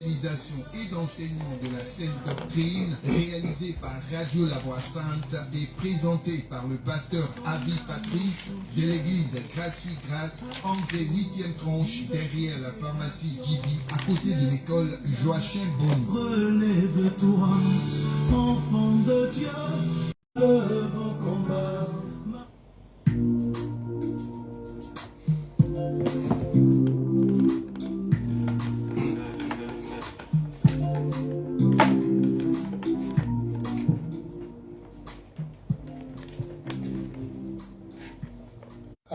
Et d'enseignement de la Sainte Doctrine, réalisé par Radio La Voix Sainte et présenté par le pasteur Avi Patrice de l'église Grâce sur Grâce, entrée 8e tranche derrière la pharmacie Gibi, à côté de l'école Joachim Bonny. Relève-toi, enfant de Dieu, le bon combat.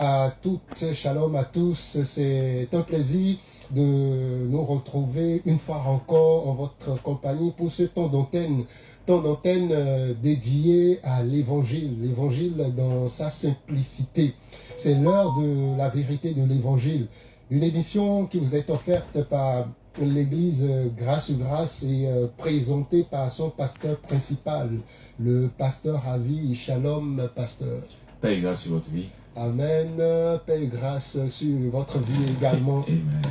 À toutes, shalom à tous, c'est un plaisir de nous retrouver une fois encore en votre compagnie pour ce temps d'antenne dédié à l'évangile, l'évangile dans sa simplicité. C'est l'heure de la vérité de l'évangile, une émission qui vous est offerte par l'église Grâce sur Grâce et présentée par son pasteur principal, le pasteur Avi. Shalom, pasteur. Paix et grâce sur votre vie. Amen. Paix et grâce sur votre vie également. Amen.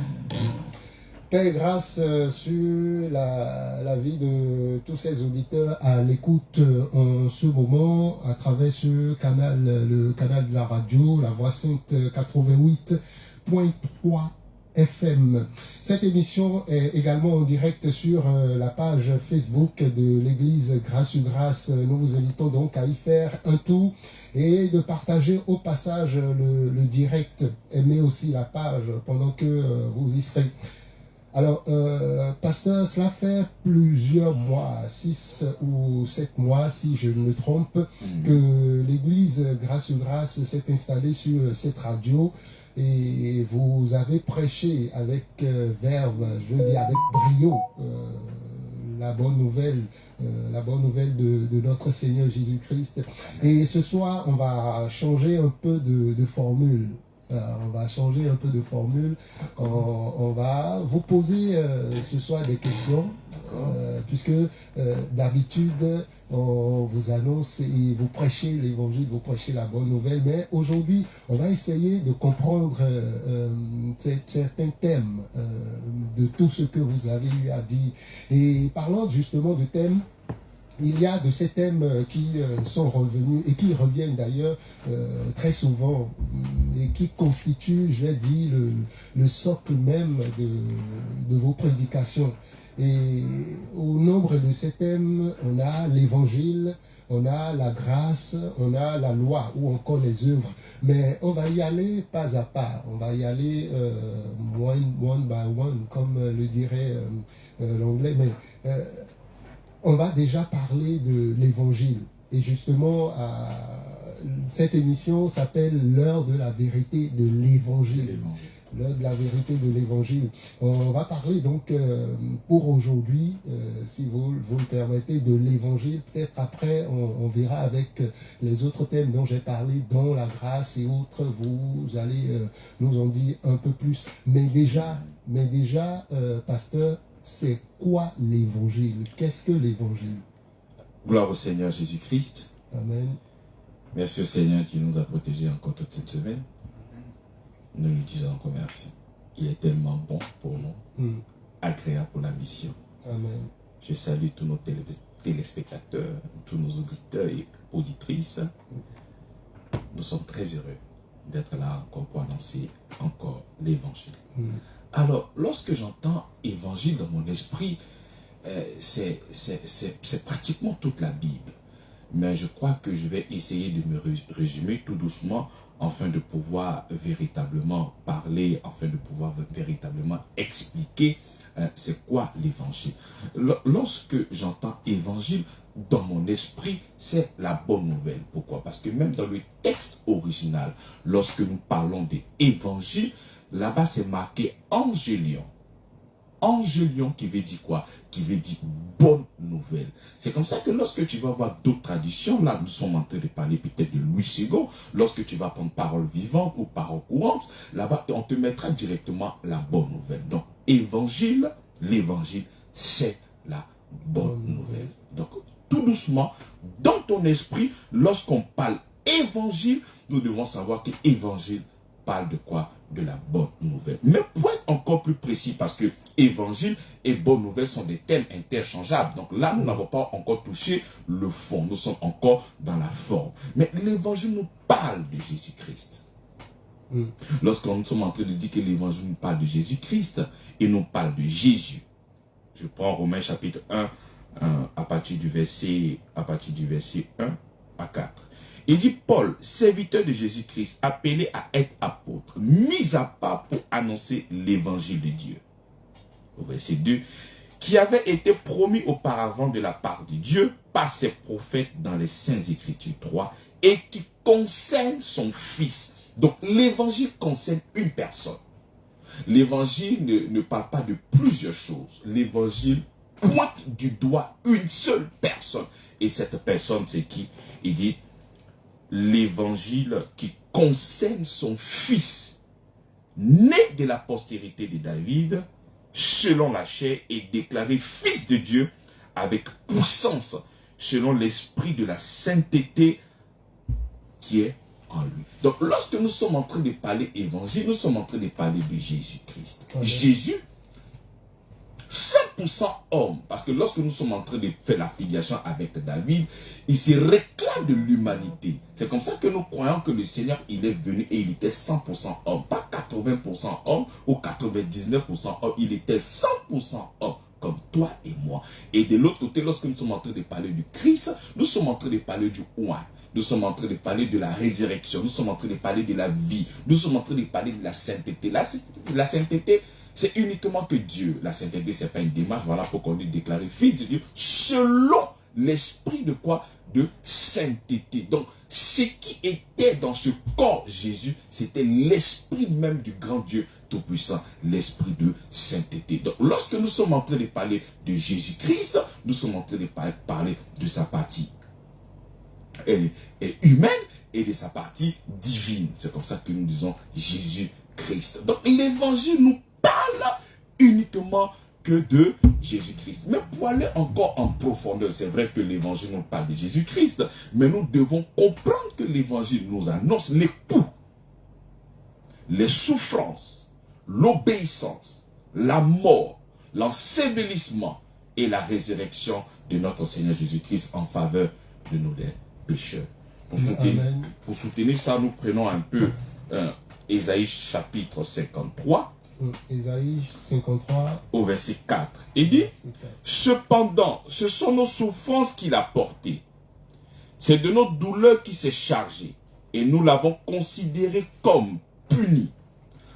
Paix et grâce sur la vie de tous ces auditeurs à l'écoute en ce moment à travers ce canal, le canal de la radio, la Voix Sainte 88.3 FM. Cette émission est également en direct sur la page Facebook de l'église Grâce sur Grâce. Nous vous invitons donc à y faire un tour et de partager au passage le direct. Aimez aussi la page pendant que vous y serez. Alors, pasteur, cela fait plusieurs mois, 6 ou 7 mois, si je ne me trompe, que l'église Grâce sur Grâce s'est installée sur cette radio. Et vous avez prêché avec verve, je veux dire avec brio, la bonne nouvelle de notre Seigneur Jésus-Christ. Et ce soir, on va changer un peu de formule. On va changer un peu de formule. On va vous poser ce soir des questions, puisque d'habitude, on vous annonce et vous prêchez l'évangile, vous prêchez la bonne nouvelle. Mais aujourd'hui, on va essayer de comprendre certains thèmes de tout ce que vous avez eu à dire. Et parlant justement de thèmes, il y a de ces thèmes qui sont revenus et qui reviennent d'ailleurs très souvent et qui constituent, je vais dire, le socle même de vos prédications. Et au nombre de ces thèmes, on a l'évangile, on a la grâce, on a la loi ou encore les œuvres. Mais on va y aller pas à pas, on va y aller one by one, comme le dirait l'anglais. Mais on va déjà parler de l'évangile. Et justement, cette émission s'appelle l'heure de la vérité de l'évangile. L'heure de la vérité de l'évangile. On va parler donc pour aujourd'hui, si vous le permettez, de l'évangile. Peut-être après, on verra avec les autres thèmes dont j'ai parlé, dont la grâce et autres, vous allez nous en dire un peu plus. Mais déjà, pasteur, c'est quoi l'évangile? Qu'est-ce que l'évangile? Gloire au Seigneur Jésus-Christ. Amen. Merci au Seigneur qui nous a protégés encore toute cette semaine. Nous lui disons encore merci. Il est tellement bon pour nous, agréable pour la mission. Amen. Je salue tous nos téléspectateurs, tous nos auditeurs et auditrices. Nous sommes très heureux d'être là encore pour annoncer encore l'évangile. Alors, lorsque j'entends évangile dans mon esprit, c'est pratiquement toute la Bible. Mais je crois que je vais essayer de me résumer tout doucement afin de pouvoir véritablement parler, afin de pouvoir véritablement expliquer c'est quoi l'évangile. Lorsque j'entends évangile, dans mon esprit, c'est la bonne nouvelle. Pourquoi? Parce que même dans le texte original, lorsque nous parlons d'évangile, là-bas c'est marqué angélion. Angélion qui veut dire quoi? Qui veut dire bonne nouvelle. C'est comme ça que lorsque tu vas voir d'autres traditions, là nous sommes en train de parler peut-être de Louis II, lorsque tu vas prendre parole vivante ou parole courante, là-bas on te mettra directement la bonne nouvelle. Donc évangile, l'évangile, c'est la bonne nouvelle. Donc tout doucement, dans ton esprit, lorsqu'on parle évangile, nous devons savoir que évangile parle de quoi? de la bonne nouvelle. Mais pour être encore plus précis, parce que évangile et bonne nouvelle sont des termes interchangeables. Donc là, nous n'avons pas encore touché le fond. Nous sommes encore dans la forme. Mais l'évangile nous parle de Jésus-Christ. Lorsque nous sommes en train de dire que l'évangile nous parle de Jésus-Christ, il nous parle de Jésus. Je prends Romains chapitre 1, à partir du verset 1 à 4. Il dit, Paul, serviteur de Jésus-Christ, appelé à être apôtre, mis à part pour annoncer l'évangile de Dieu. Au verset 2, qui avait été promis auparavant de la part de Dieu par ses prophètes dans les Saintes Écritures 3, et qui concerne son Fils. Donc l'évangile concerne une personne. L'évangile ne parle pas de plusieurs choses. L'évangile pointe du doigt une seule personne. Et cette personne, c'est qui? Il dit, l'évangile qui concerne son Fils, né de la postérité de David, selon la chair, et déclaré Fils de Dieu avec puissance, selon l'esprit de la sainteté qui est en lui. Donc, lorsque nous sommes en train de parler évangile, nous sommes en train de parler de Jésus-Christ. Jésus, 100% homme, parce que lorsque nous sommes en train de faire la filiation avec David, il se réclame de l'humanité. C'est comme ça que nous croyons que le Seigneur, il est venu et il était 100% homme, pas 80% homme ou 99% homme, il était 100% homme, comme toi et moi. Et de l'autre côté, lorsque nous sommes en train de parler du Christ, nous sommes en train de parler du oint. Nous sommes en train de parler de la résurrection, nous sommes en train de parler de la vie, nous sommes en train de parler de la sainteté. La sainteté, c'est uniquement que Dieu. La sainteté, ce n'est pas une démarche, voilà pourquoi on est déclaré fils de Dieu, selon l'esprit de quoi? De sainteté. Donc, ce qui était dans ce corps Jésus, c'était l'esprit même du grand Dieu Tout-Puissant, l'esprit de sainteté. Donc, lorsque nous sommes en train de parler de Jésus-Christ, nous sommes en train de parler de sa partie humaine et de sa partie divine. C'est comme ça que nous disons Jésus-Christ. Donc l'évangile nous parle uniquement que de Jésus-Christ. Mais pour aller encore en profondeur, c'est vrai que l'évangile nous parle de Jésus-Christ, mais nous devons comprendre que l'évangile nous annonce les coups, les souffrances, l'obéissance, la mort, l'ensevelissement et la résurrection de notre Seigneur Jésus-Christ en faveur de nous les pécheurs. Pour soutenir ça, nous prenons un peu Ésaïe chapitre 53. Ésaïe 53. Au verset 4. Il dit, cependant, ce sont nos souffrances qu'il a portées. C'est de nos douleurs qu'il s'est chargé. Et nous l'avons considéré comme puni,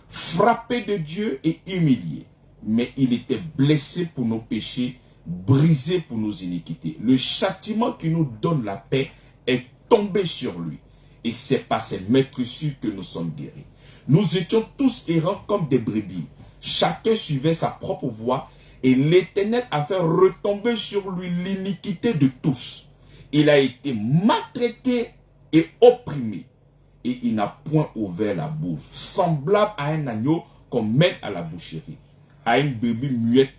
frappé de Dieu et humilié. Mais il était blessé pour nos péchés, brisé pour nos iniquités. Le châtiment qui nous donne la paix est tombé sur lui. Et c'est par ses maîtressures que nous sommes guéris. Nous étions tous errants comme des brebis. Chacun suivait sa propre voie. Et l'Éternel a fait retomber sur lui l'iniquité de tous. Il a été maltraité et opprimé. Et il n'a point ouvert la bouche. Semblable à un agneau qu'on mène à la boucherie. À une brebis muette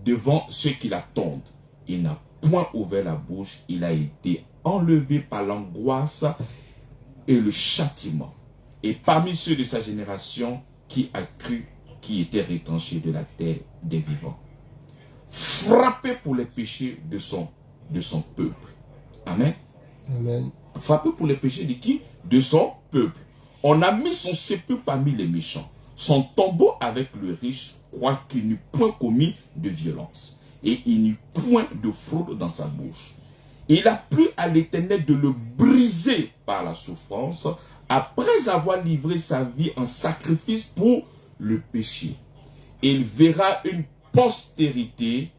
devant ceux qui l'attendent. Il n'a point ouvert la bouche. Il a été enlevé par l'angoisse et le châtiment. Et parmi ceux de sa génération, qui a cru qui était retranché de la terre des vivants. Frappé pour les péchés de son peuple. Amen. Amen. Frappé pour les péchés de qui? De son peuple. On a mis son sépulcre parmi les méchants. Son tombeau avec le riche, quoiqu'il n'eût point commis de violence. Et il n'eut point de fraude dans sa bouche. Il a plu à l'Éternel de le briser par la souffrance, après avoir livré sa vie en sacrifice pour le péché. Il verra une postérité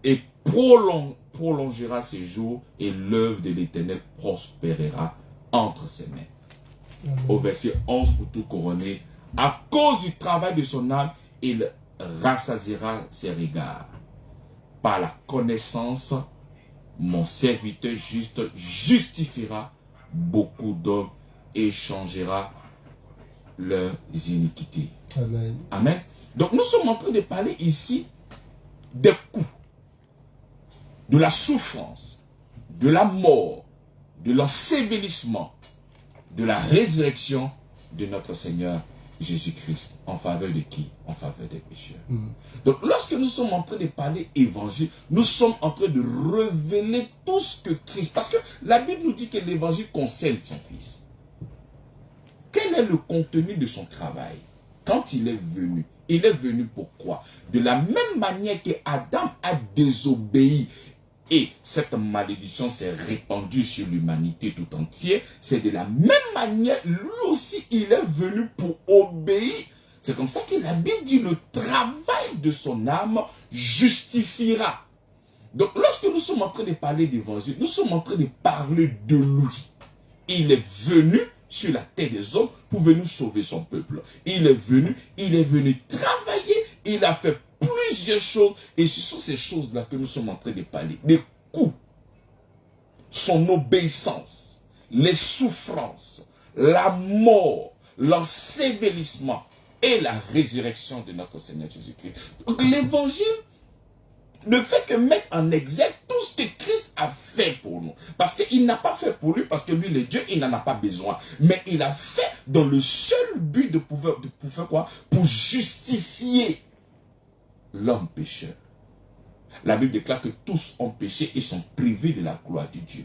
et prolongera ses jours, et l'œuvre de l'Éternel prospérera entre ses mains. Amen. Au verset 11, pour tout couronner, à cause du travail de son âme, il rassasiera ses regards. Par la connaissance, mon serviteur juste justifiera beaucoup d'hommes et changera leurs iniquités. Amen. Amen. Donc nous sommes en train de parler ici des coups, de la souffrance, de la mort, de l'ensevelissement, de la résurrection de notre Seigneur Jésus-Christ. En faveur de qui? En faveur des pécheurs. Donc, lorsque nous sommes en train de parler évangile, nous sommes en train de révéler tout ce que Christ... Parce que la Bible nous dit que l'évangile concerne son Fils. Quel est le contenu de son travail? Quand il est venu pourquoi? De la même manière que Adam a désobéi et cette malédiction s'est répandue sur l'humanité tout entière, c'est de la même manière, lui aussi, il est venu pour obéir. C'est comme ça que la Bible dit, le travail de son âme justifiera. Donc, lorsque nous sommes en train de parler d'évangile, nous sommes en train de parler de lui. Il est venu sur la terre des hommes pour venir sauver son peuple. Il est venu travailler, il a fait plusieurs choses, et ce sont ces choses-là que nous sommes en train de parler. Les coups, son obéissance, les souffrances, la mort, l'ensevelissement et la résurrection de notre Seigneur Jésus-Christ. Donc l'évangile ne fait que mettre en exergue tout ce que Christ a fait pour nous. Parce qu'il n'a pas fait pour lui, parce que lui, le Dieu, il n'en a pas besoin. Mais il a fait dans le seul but de pouvoir faire quoi? Pour justifier l'homme pécheur. La Bible déclare que tous ont péché et sont privés de la gloire de Dieu.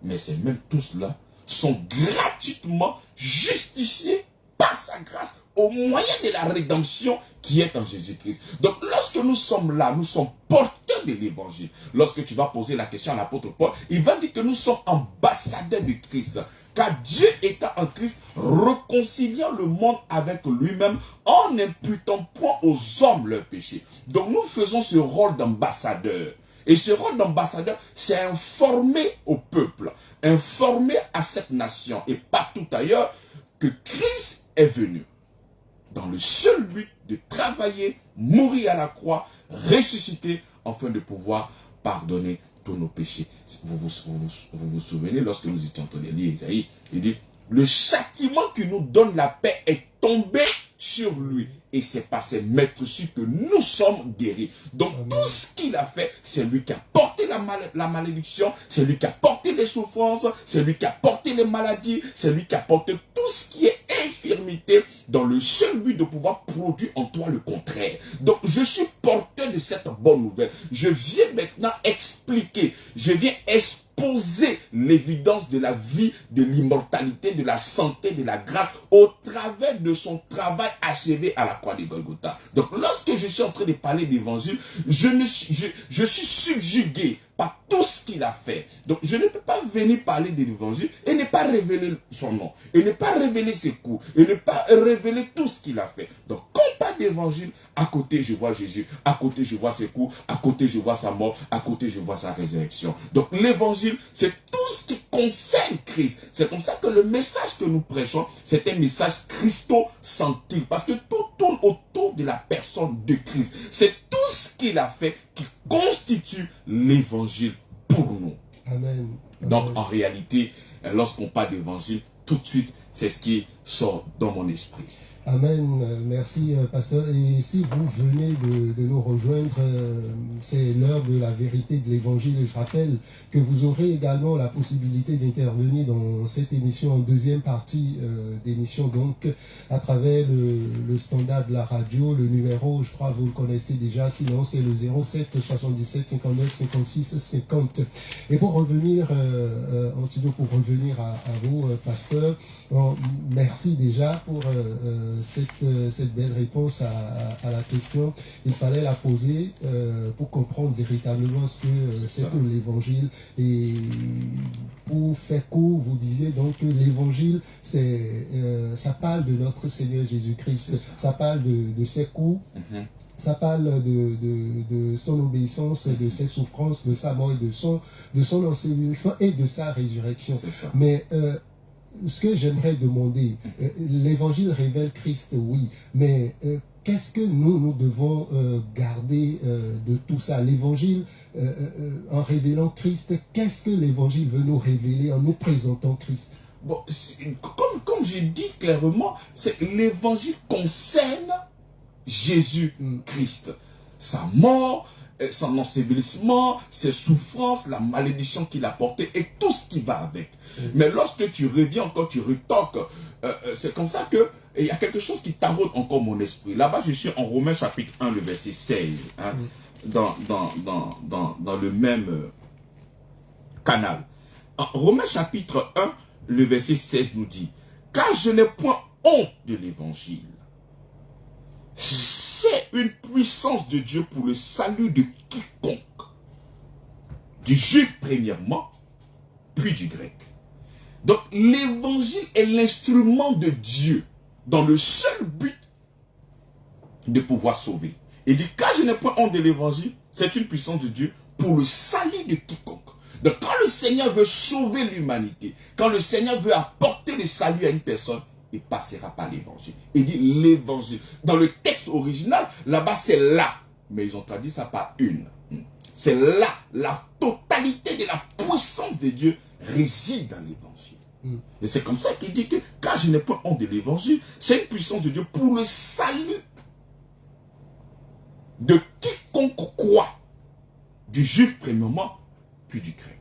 Mais ces mêmes tous-là sont gratuitement justifiés par sa grâce au moyen de la rédemption qui est en Jésus-Christ. Donc lorsque nous sommes là, nous sommes porteurs de l'évangile. Lorsque tu vas poser la question à l'apôtre Paul, il va dire que nous sommes ambassadeurs de Christ. Car Dieu étant en Christ, réconciliant le monde avec lui-même en n'imputant point aux hommes leurs péchés. Donc nous faisons ce rôle d'ambassadeur. Et ce rôle d'ambassadeur, c'est informer au peuple, informer à cette nation et partout ailleurs que Christ est venu dans le seul but de travailler, mourir à la croix, ressusciter, afin de pouvoir pardonner tous nos péchés. Vous vous souvenez, lorsque nous étions en train de lire Isaïe, il dit, le châtiment qui nous donne la paix est tombé sur lui. Et c'est par ses maîtresses que nous sommes guéris. Donc tout ce qu'il a fait, c'est lui qui a porté la malédiction, c'est lui qui a porté les souffrances, c'est lui qui a porté les maladies, c'est lui qui a porté tout ce qui est infirmité dans le seul but de pouvoir produire en toi le contraire. Donc je suis porteur de cette bonne nouvelle. Je viens maintenant expliquer, je viens exposer l'évidence de la vie, de l'immortalité, de la santé, de la grâce au travers de son travail achevé à la croix de Golgotha. Donc lorsque je suis en train de parler d'évangile, je suis subjugué par tout ce qu'il a fait. Donc je ne peux pas venir parler de l'évangile et ne pas révéler son nom, et ne pas révéler ses coups, et ne pas révéler tout ce qu'il a fait. Donc quand on parle d'évangile, à côté je vois Jésus, à côté je vois ses coups, à côté je vois sa mort, à côté je vois sa résurrection. Donc l'évangile, c'est tout ce qui concerne Christ. C'est comme ça que le message que nous prêchons, c'est un message christocentrique, parce que tout tourne autour de la personne de Christ. C'est tout ce qu'il a fait qui constitue l'évangile pour nous. Amen. Donc en réalité, lorsqu'on parle d'évangile, tout de suite, c'est ce qui sort dans mon esprit. Amen. Merci, pasteur. Et si vous venez de nous rejoindre, c'est l'heure de la vérité de l'évangile. Je rappelle que vous aurez également la possibilité d'intervenir dans cette émission en deuxième partie d'émission, donc à travers le standard de la radio. Le numéro, je crois, vous le connaissez déjà, sinon c'est le 07 77 59 56 50. Et pour revenir en studio, pour revenir à vous, pasteur, merci déjà pour cette belle réponse à la question. Il fallait la poser pour comprendre véritablement ce que c'est que l'évangile. Et pour faire court, vous disiez donc que l'évangile, ça parle de notre Seigneur Jésus-Christ. Ça parle de ses coups. Ça parle de son obéissance, de ses souffrances, de sa mort et de son enseignement et de sa résurrection. Mais ce que j'aimerais demander, l'évangile révèle Christ, oui, mais qu'est-ce que nous devons garder de tout ça? L'évangile, en révélant Christ, qu'est-ce que l'évangile veut nous révéler en nous présentant Christ? Bon, comme j'ai dit clairement, l'évangile concerne Jésus-Christ, sa mort son ensevelissement, ses souffrances, la malédiction qu'il a portée et tout ce qui va avec. Mais lorsque tu reviens encore, tu retoques, c'est comme ça que il y a quelque chose qui taraude encore mon esprit. Là-bas, je suis en Romains chapitre 1, le verset 16, hein, dans le même canal. En Romains chapitre 1, le verset 16 nous dit, « Car je n'ai point honte de l'évangile. C'est une puissance de Dieu pour le salut de quiconque, du juif premièrement, puis du grec. » Donc l'évangile est l'instrument de Dieu dans le seul but de pouvoir sauver. Il dit, car je n'ai point honte de l'évangile, c'est une puissance de Dieu pour le salut de quiconque. Donc quand le Seigneur veut sauver l'humanité, quand le Seigneur veut apporter le salut à une personne, il passera par l'évangile. Il dit l'évangile. Dans le texte original, là-bas c'est là. Mais ils ont traduit ça par une. C'est là, la totalité de la puissance de Dieu réside dans l'évangile. Et c'est comme ça qu'il dit que, car je n'ai pas honte de l'évangile, c'est une puissance de Dieu pour le salut de quiconque croit, du juif premièrement, puis du grec.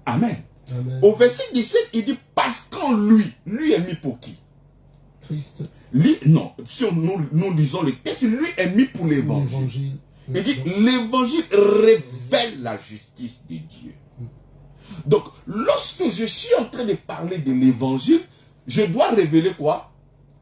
Amen. Amen. Au verset 17, il dit, parce qu'en lui est mis pour qui? Christ. Lui, non, si nous lisons le texte, lui est mis pour l'évangile. Il dit, l'évangile révèle la justice de Dieu. Donc, lorsque je suis en train de parler de l'évangile, je dois révéler quoi?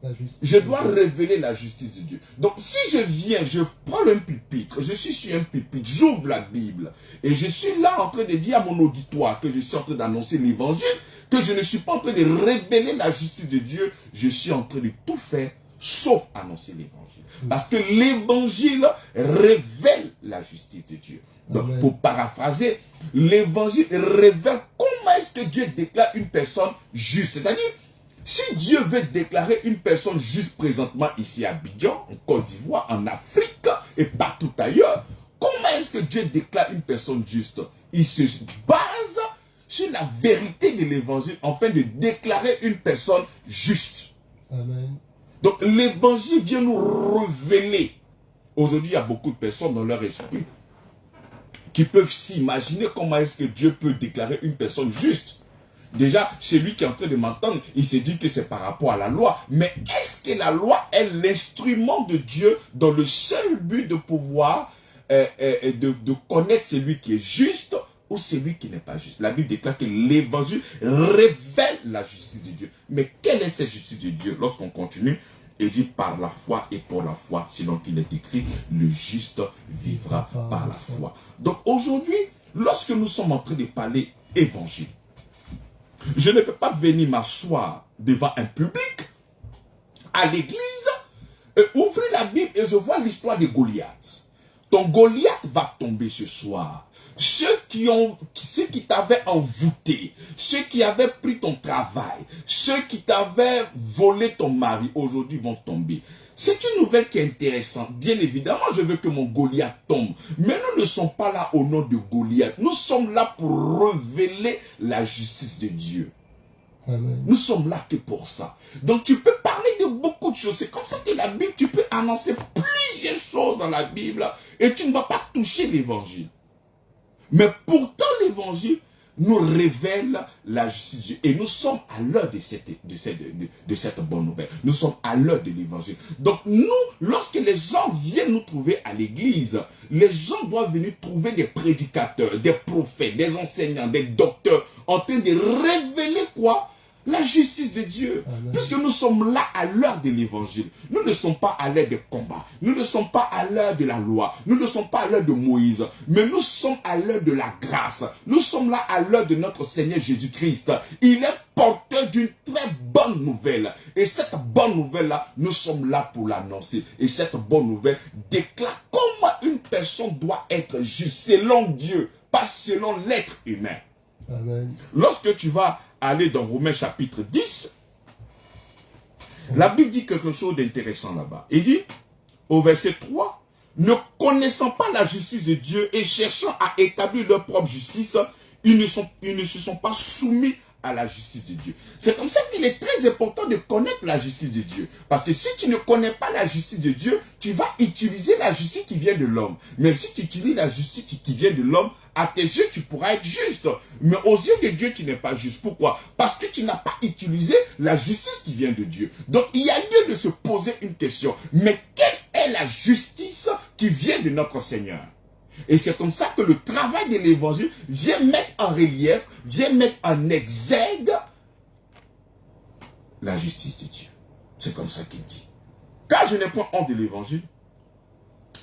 La justice. Je dois révéler la justice de Dieu. Donc, si je viens, je prends un pupitre, je suis sur un pupitre, j'ouvre la Bible, et je suis là en train de dire à mon auditoire que je suis en train d'annoncer l'évangile, que je ne suis pas en train de révéler la justice de Dieu, je suis en train de tout faire, sauf annoncer l'évangile. Parce que l'évangile révèle la justice de Dieu. Donc, amen, pour paraphraser, l'évangile révèle comment est-ce que Dieu déclare une personne juste. C'est-à-dire, si Dieu veut déclarer une personne juste présentement ici à Abidjan, en Côte d'Ivoire, en Afrique et partout ailleurs, comment est-ce que Dieu déclare une personne juste? Il se base sur la vérité de l'évangile afin de déclarer une personne juste. Amen. Donc l'évangile vient nous révéler. Aujourd'hui, il y a beaucoup de personnes dans leur esprit qui peuvent s'imaginer comment est-ce que Dieu peut déclarer une personne juste. Déjà, celui qui est en train de m'entendre, il se dit que c'est par rapport à la loi. Mais est-ce que la loi est l'instrument de Dieu dans le seul but de pouvoir de connaître celui qui est juste ou celui qui n'est pas juste? La Bible déclare que l'évangile révèle la justice de Dieu. Mais quelle est cette justice de Dieu? Lorsqu'on continue, il dit par la foi et pour la foi, selon qu'il est écrit, le juste vivra par la foi. Donc aujourd'hui, lorsque nous sommes en train de parler évangile, je ne peux pas venir m'asseoir devant un public, à l'église, ouvrir la Bible et je vois l'histoire de Goliath. Ton Goliath va tomber ce soir. Ceux qui t'avaient envoûté, ceux qui avaient pris ton travail, ceux qui t'avaient volé ton mari, aujourd'hui vont tomber. C'est une nouvelle qui est intéressante. Bien évidemment, je veux que mon Goliath tombe. Mais nous ne sommes pas là au nom de Goliath. Nous sommes là pour révéler la justice de Dieu. Amen. Nous sommes là que pour ça. Donc tu peux parler de beaucoup de choses. C'est comme ça que la Bible, tu peux annoncer plusieurs choses dans la Bible et tu ne vas pas toucher l'évangile. Mais pourtant l'évangile nous révèle la justice de Dieu. Et nous sommes à l'heure de cette bonne nouvelle. Nous sommes à l'heure de l'évangile. Donc nous, lorsque les gens viennent nous trouver à l'église, les gens doivent venir trouver des prédicateurs, des prophètes, des enseignants, des docteurs, en train de révéler quoi? La justice de Dieu. Amen. Puisque nous sommes là à l'heure de l'évangile. Nous ne sommes pas à l'heure des combats. Nous ne sommes pas à l'heure de la loi. Nous ne sommes pas à l'heure de Moïse. Mais nous sommes à l'heure de la grâce. Nous sommes là à l'heure de notre Seigneur Jésus-Christ. Il est porteur d'une très bonne nouvelle. Et cette bonne nouvelle-là, nous sommes là pour l'annoncer. Et cette bonne nouvelle déclare comment une personne doit être juste selon Dieu, pas selon l'être humain. Amen. Lorsque tu vas aller dans Romains chapitre 10, la Bible dit quelque chose d'intéressant là-bas. Il dit, au verset 3, ne connaissant pas la justice de Dieu et cherchant à établir leur propre justice, ils ne se sont pas soumis à la justice de Dieu. C'est comme ça qu'il est très important de connaître la justice de Dieu. Parce que si tu ne connais pas la justice de Dieu, tu vas utiliser la justice qui vient de l'homme. Mais si tu utilises la justice qui vient de l'homme, à tes yeux, tu pourras être juste. Mais aux yeux de Dieu, tu n'es pas juste. Pourquoi? Parce que tu n'as pas utilisé la justice qui vient de Dieu. Donc, il y a lieu de se poser une question. Mais quelle est la justice qui vient de notre Seigneur? Et c'est comme ça que le travail de l'évangile vient mettre en relief, vient mettre en exergue la justice de Dieu. C'est comme ça qu'il dit. Car je n'ai point honte de l'évangile.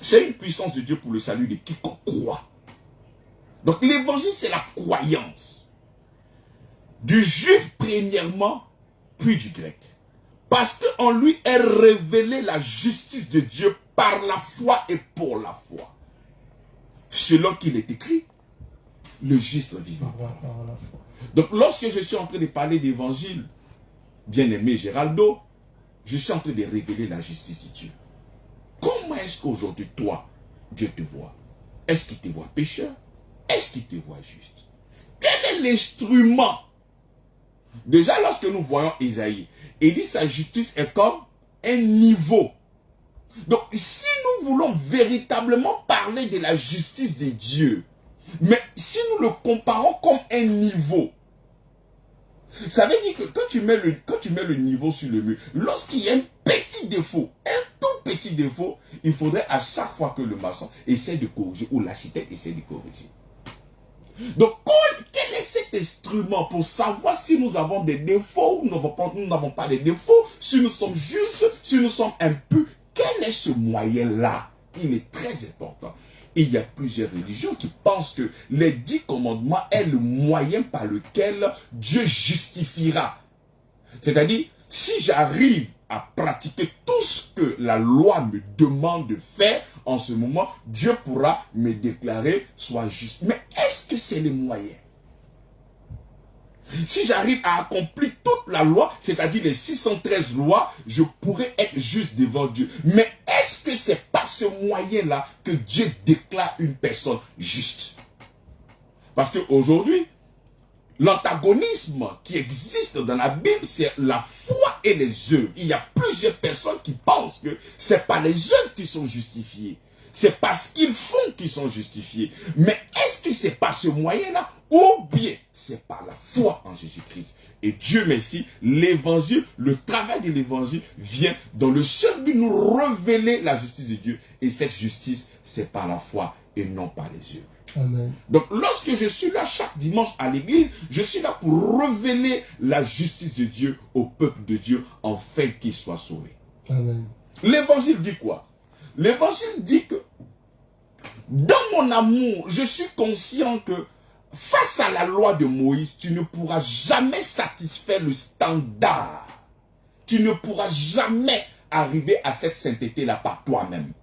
C'est une puissance de Dieu pour le salut de quiconque croit. Donc l'évangile, c'est la croyance. Du juif premièrement, puis du grec. Parce qu'en lui est révélée la justice de Dieu par la foi et pour la foi. Selon qu'il est écrit, le juste vivant par la foi. Donc lorsque je suis en train de parler d'évangile, bien-aimé Géraldo, je suis en train de révéler la justice de Dieu. Comment est-ce qu'aujourd'hui, toi, Dieu te voit? Est-ce qu'il te voit pécheur? Est-ce qu'il te voit juste? Quel est l'instrument? Déjà, lorsque nous voyons Isaïe, il dit sa justice est comme un niveau. Donc, si nous voulons véritablement parler de la justice de Dieu, mais si nous le comparons comme un niveau, ça veut dire que quand tu mets le niveau sur le mur, lorsqu'il y a un petit défaut, un tout petit défaut, il faudrait à chaque fois que le maçon essaie de corriger ou l'architecte essaie de corriger. Donc, quel est cet instrument pour savoir si nous avons des défauts ou nous n'avons pas de défauts, si nous sommes justes, si nous sommes impurs? Quel est ce moyen-là? Il est très important. Et il y a plusieurs religions qui pensent que les 10 commandements est le moyen par lequel Dieu justifiera. C'est-à-dire, si j'arrive à pratiquer tout ce que la loi me demande de faire, en ce moment, Dieu pourra me déclarer soit juste. Mais est-ce que c'est le moyen? Si j'arrive à accomplir toute la loi, c'est-à-dire les 613 lois, je pourrais être juste devant Dieu. Mais est-ce que c'est par ce moyen-là que Dieu déclare une personne juste? Parce qu'aujourd'hui, l'antagonisme qui existe dans la Bible, c'est la foi et les œuvres. Il y a plusieurs personnes qui pensent que c'est pas les œuvres qui sont justifiées. C'est parce qu'ils font qu'ils sont justifiés. Mais est-ce que c'est par ce moyen-là ou bien c'est par la foi en Jésus-Christ? Et Dieu merci, l'évangile, le travail de l'évangile vient dans le seul but de nous révéler la justice de Dieu. Et cette justice, c'est par la foi et non par les œuvres. Amen. Donc lorsque je suis là chaque dimanche à l'église, je suis là pour révéler la justice de Dieu au peuple de Dieu afin qu'il soit sauvé. Amen. L'évangile dit quoi? L'évangile dit que dans mon amour, je suis conscient que face à la loi de Moïse, tu ne pourras jamais satisfaire le standard. Tu ne pourras jamais arriver à cette sainteté-là par toi-même.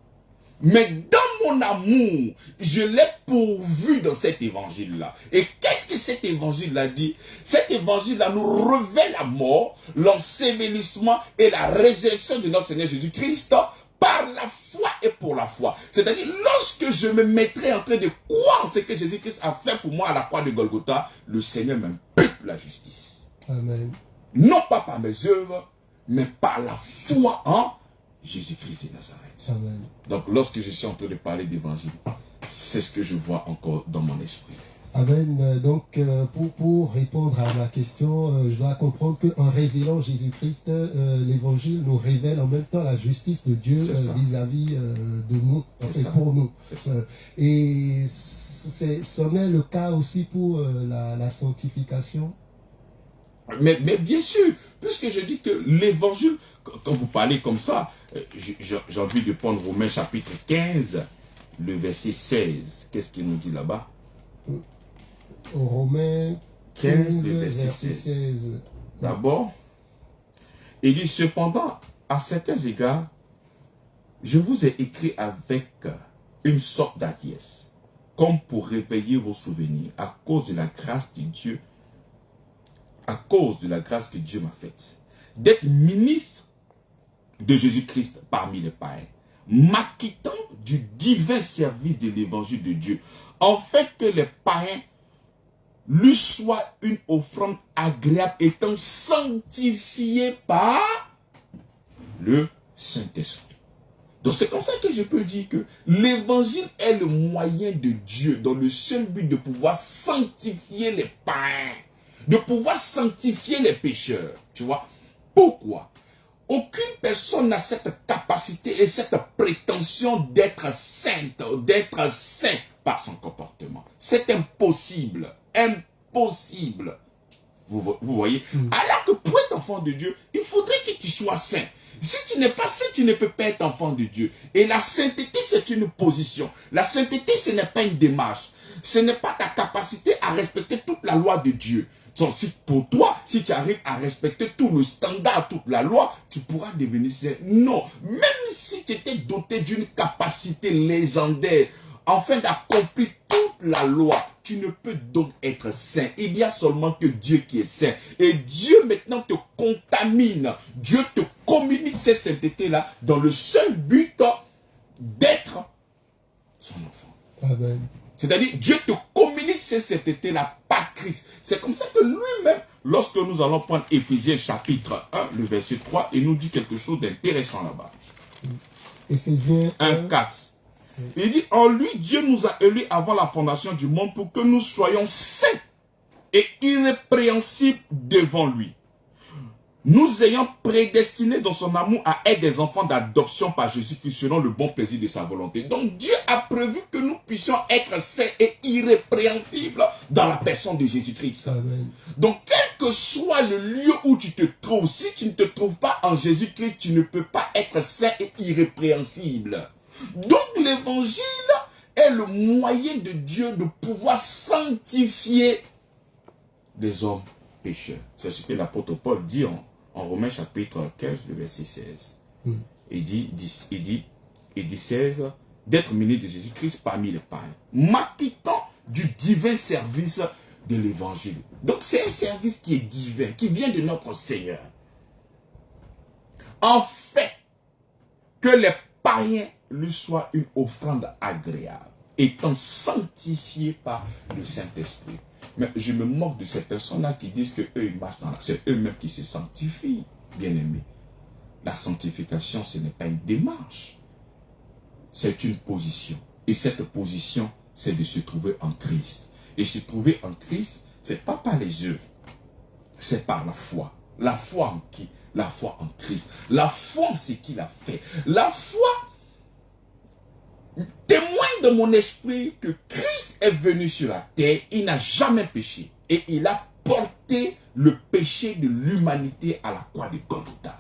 Mais dans mon amour, je l'ai pourvu dans cet évangile-là. Et qu'est-ce que cet évangile-là dit? Cet évangile-là nous révèle la mort, l'ensevelissement et la résurrection de notre Seigneur Jésus-Christ par la foi et pour la foi. C'est-à-dire, lorsque je me mettrai en train de croire en ce que Jésus-Christ a fait pour moi à la croix de Golgotha, le Seigneur m'impute la justice. Amen. Non pas par mes œuvres, mais par la foi en Jésus-Christ de Nazareth. Amen. Donc, lorsque je suis en train de parler d'évangile, c'est ce que je vois encore dans mon esprit. Amen. Donc, pour répondre à ma question, je dois comprendre qu'en révélant Jésus-Christ, l'évangile nous révèle en même temps la justice de Dieu vis-à-vis de nous, et pour nous. Et c'en est le cas aussi pour la sanctification. Mais bien sûr, puisque je dis que l'évangile, quand vous parlez comme ça, j'ai envie de prendre Romains chapitre 15, le verset 16. Qu'est-ce qu'il nous dit là-bas? Romains 15, le verset 16. D'abord, il dit, cependant, à certains égards, je vous ai écrit avec une sorte d'hardiesse, comme pour réveiller vos souvenirs, à cause de la grâce de Dieu, que Dieu m'a faite, d'être ministre de Jésus-Christ parmi les païens, m'acquittant du divin service de l'évangile de Dieu, en fait que les païens lui soit une offrande agréable, étant sanctifié par le Saint-Esprit. Donc c'est comme ça que je peux dire que l'évangile est le moyen de Dieu dans le seul but de pouvoir sanctifier les païens, de pouvoir sanctifier les pécheurs. Tu vois? Pourquoi? Aucune personne n'a cette capacité et cette prétention d'être sainte, d'être saint par son comportement. C'est impossible. Impossible. Vous voyez? Alors que pour être enfant de Dieu, il faudrait que tu sois saint. Si tu n'es pas saint, tu ne peux pas être enfant de Dieu. Et la sainteté, c'est une position. La sainteté, ce n'est pas une démarche. Ce n'est pas ta capacité à respecter toute la loi de Dieu. Donc, si pour toi, si tu arrives à respecter tout le standard, toute la loi, tu pourras devenir saint. Non. Même si tu étais doté d'une capacité légendaire, afin d'accomplir toute la loi, tu ne peux donc être saint. Il y a seulement que Dieu qui est saint. Et Dieu maintenant te contamine. Dieu te communique cette sainteté-là dans le seul but d'être son enfant. Amen. C'est-à-dire, Dieu te communique cette sainteté-là par Christ. C'est comme ça que lui-même, lorsque nous allons prendre Éphésiens chapitre 1, le verset 3, il nous dit quelque chose d'intéressant là-bas. Éphésiens 1, 4. Il dit, en lui, Dieu nous a élus avant la fondation du monde pour que nous soyons saints et irrépréhensibles devant lui. Nous ayant prédestinés dans son amour à être des enfants d'adoption par Jésus-Christ selon le bon plaisir de sa volonté. Donc Dieu a prévu que nous puissions être saints et irrépréhensibles dans la personne de Jésus-Christ. Donc quel que soit le lieu où tu te trouves, si tu ne te trouves pas en Jésus-Christ, tu ne peux pas être saint et irrépréhensible. Donc l'évangile est le moyen de Dieu de pouvoir sanctifier les hommes pécheurs. C'est ce que l'apôtre Paul dit en Romains chapitre 15, le verset 16. Il dit 16, d'être ministre de Jésus-Christ parmi les païens, m'acquittant du divin service de l'évangile. Donc c'est un service qui est divin, qui vient de notre Seigneur. En fait, que les païens lui soient une offrande agréable, étant sanctifiés par le Saint-Esprit. Mais je me moque de ces personnes-là qui disent qu'eux, ils marchent dans la... C'est eux-mêmes qui se sanctifient, bien-aimés. La sanctification, ce n'est pas une démarche. C'est une position. Et cette position, c'est de se trouver en Christ. Et se trouver en Christ, ce n'est pas par les œuvres. C'est par la foi. La foi en qui? La foi en Christ. La foi en ce qu'il a fait. La foi témoigne de mon esprit que Christ est venu sur la terre, il n'a jamais péché. Et il a porté le péché de l'humanité à la croix de Golgotha.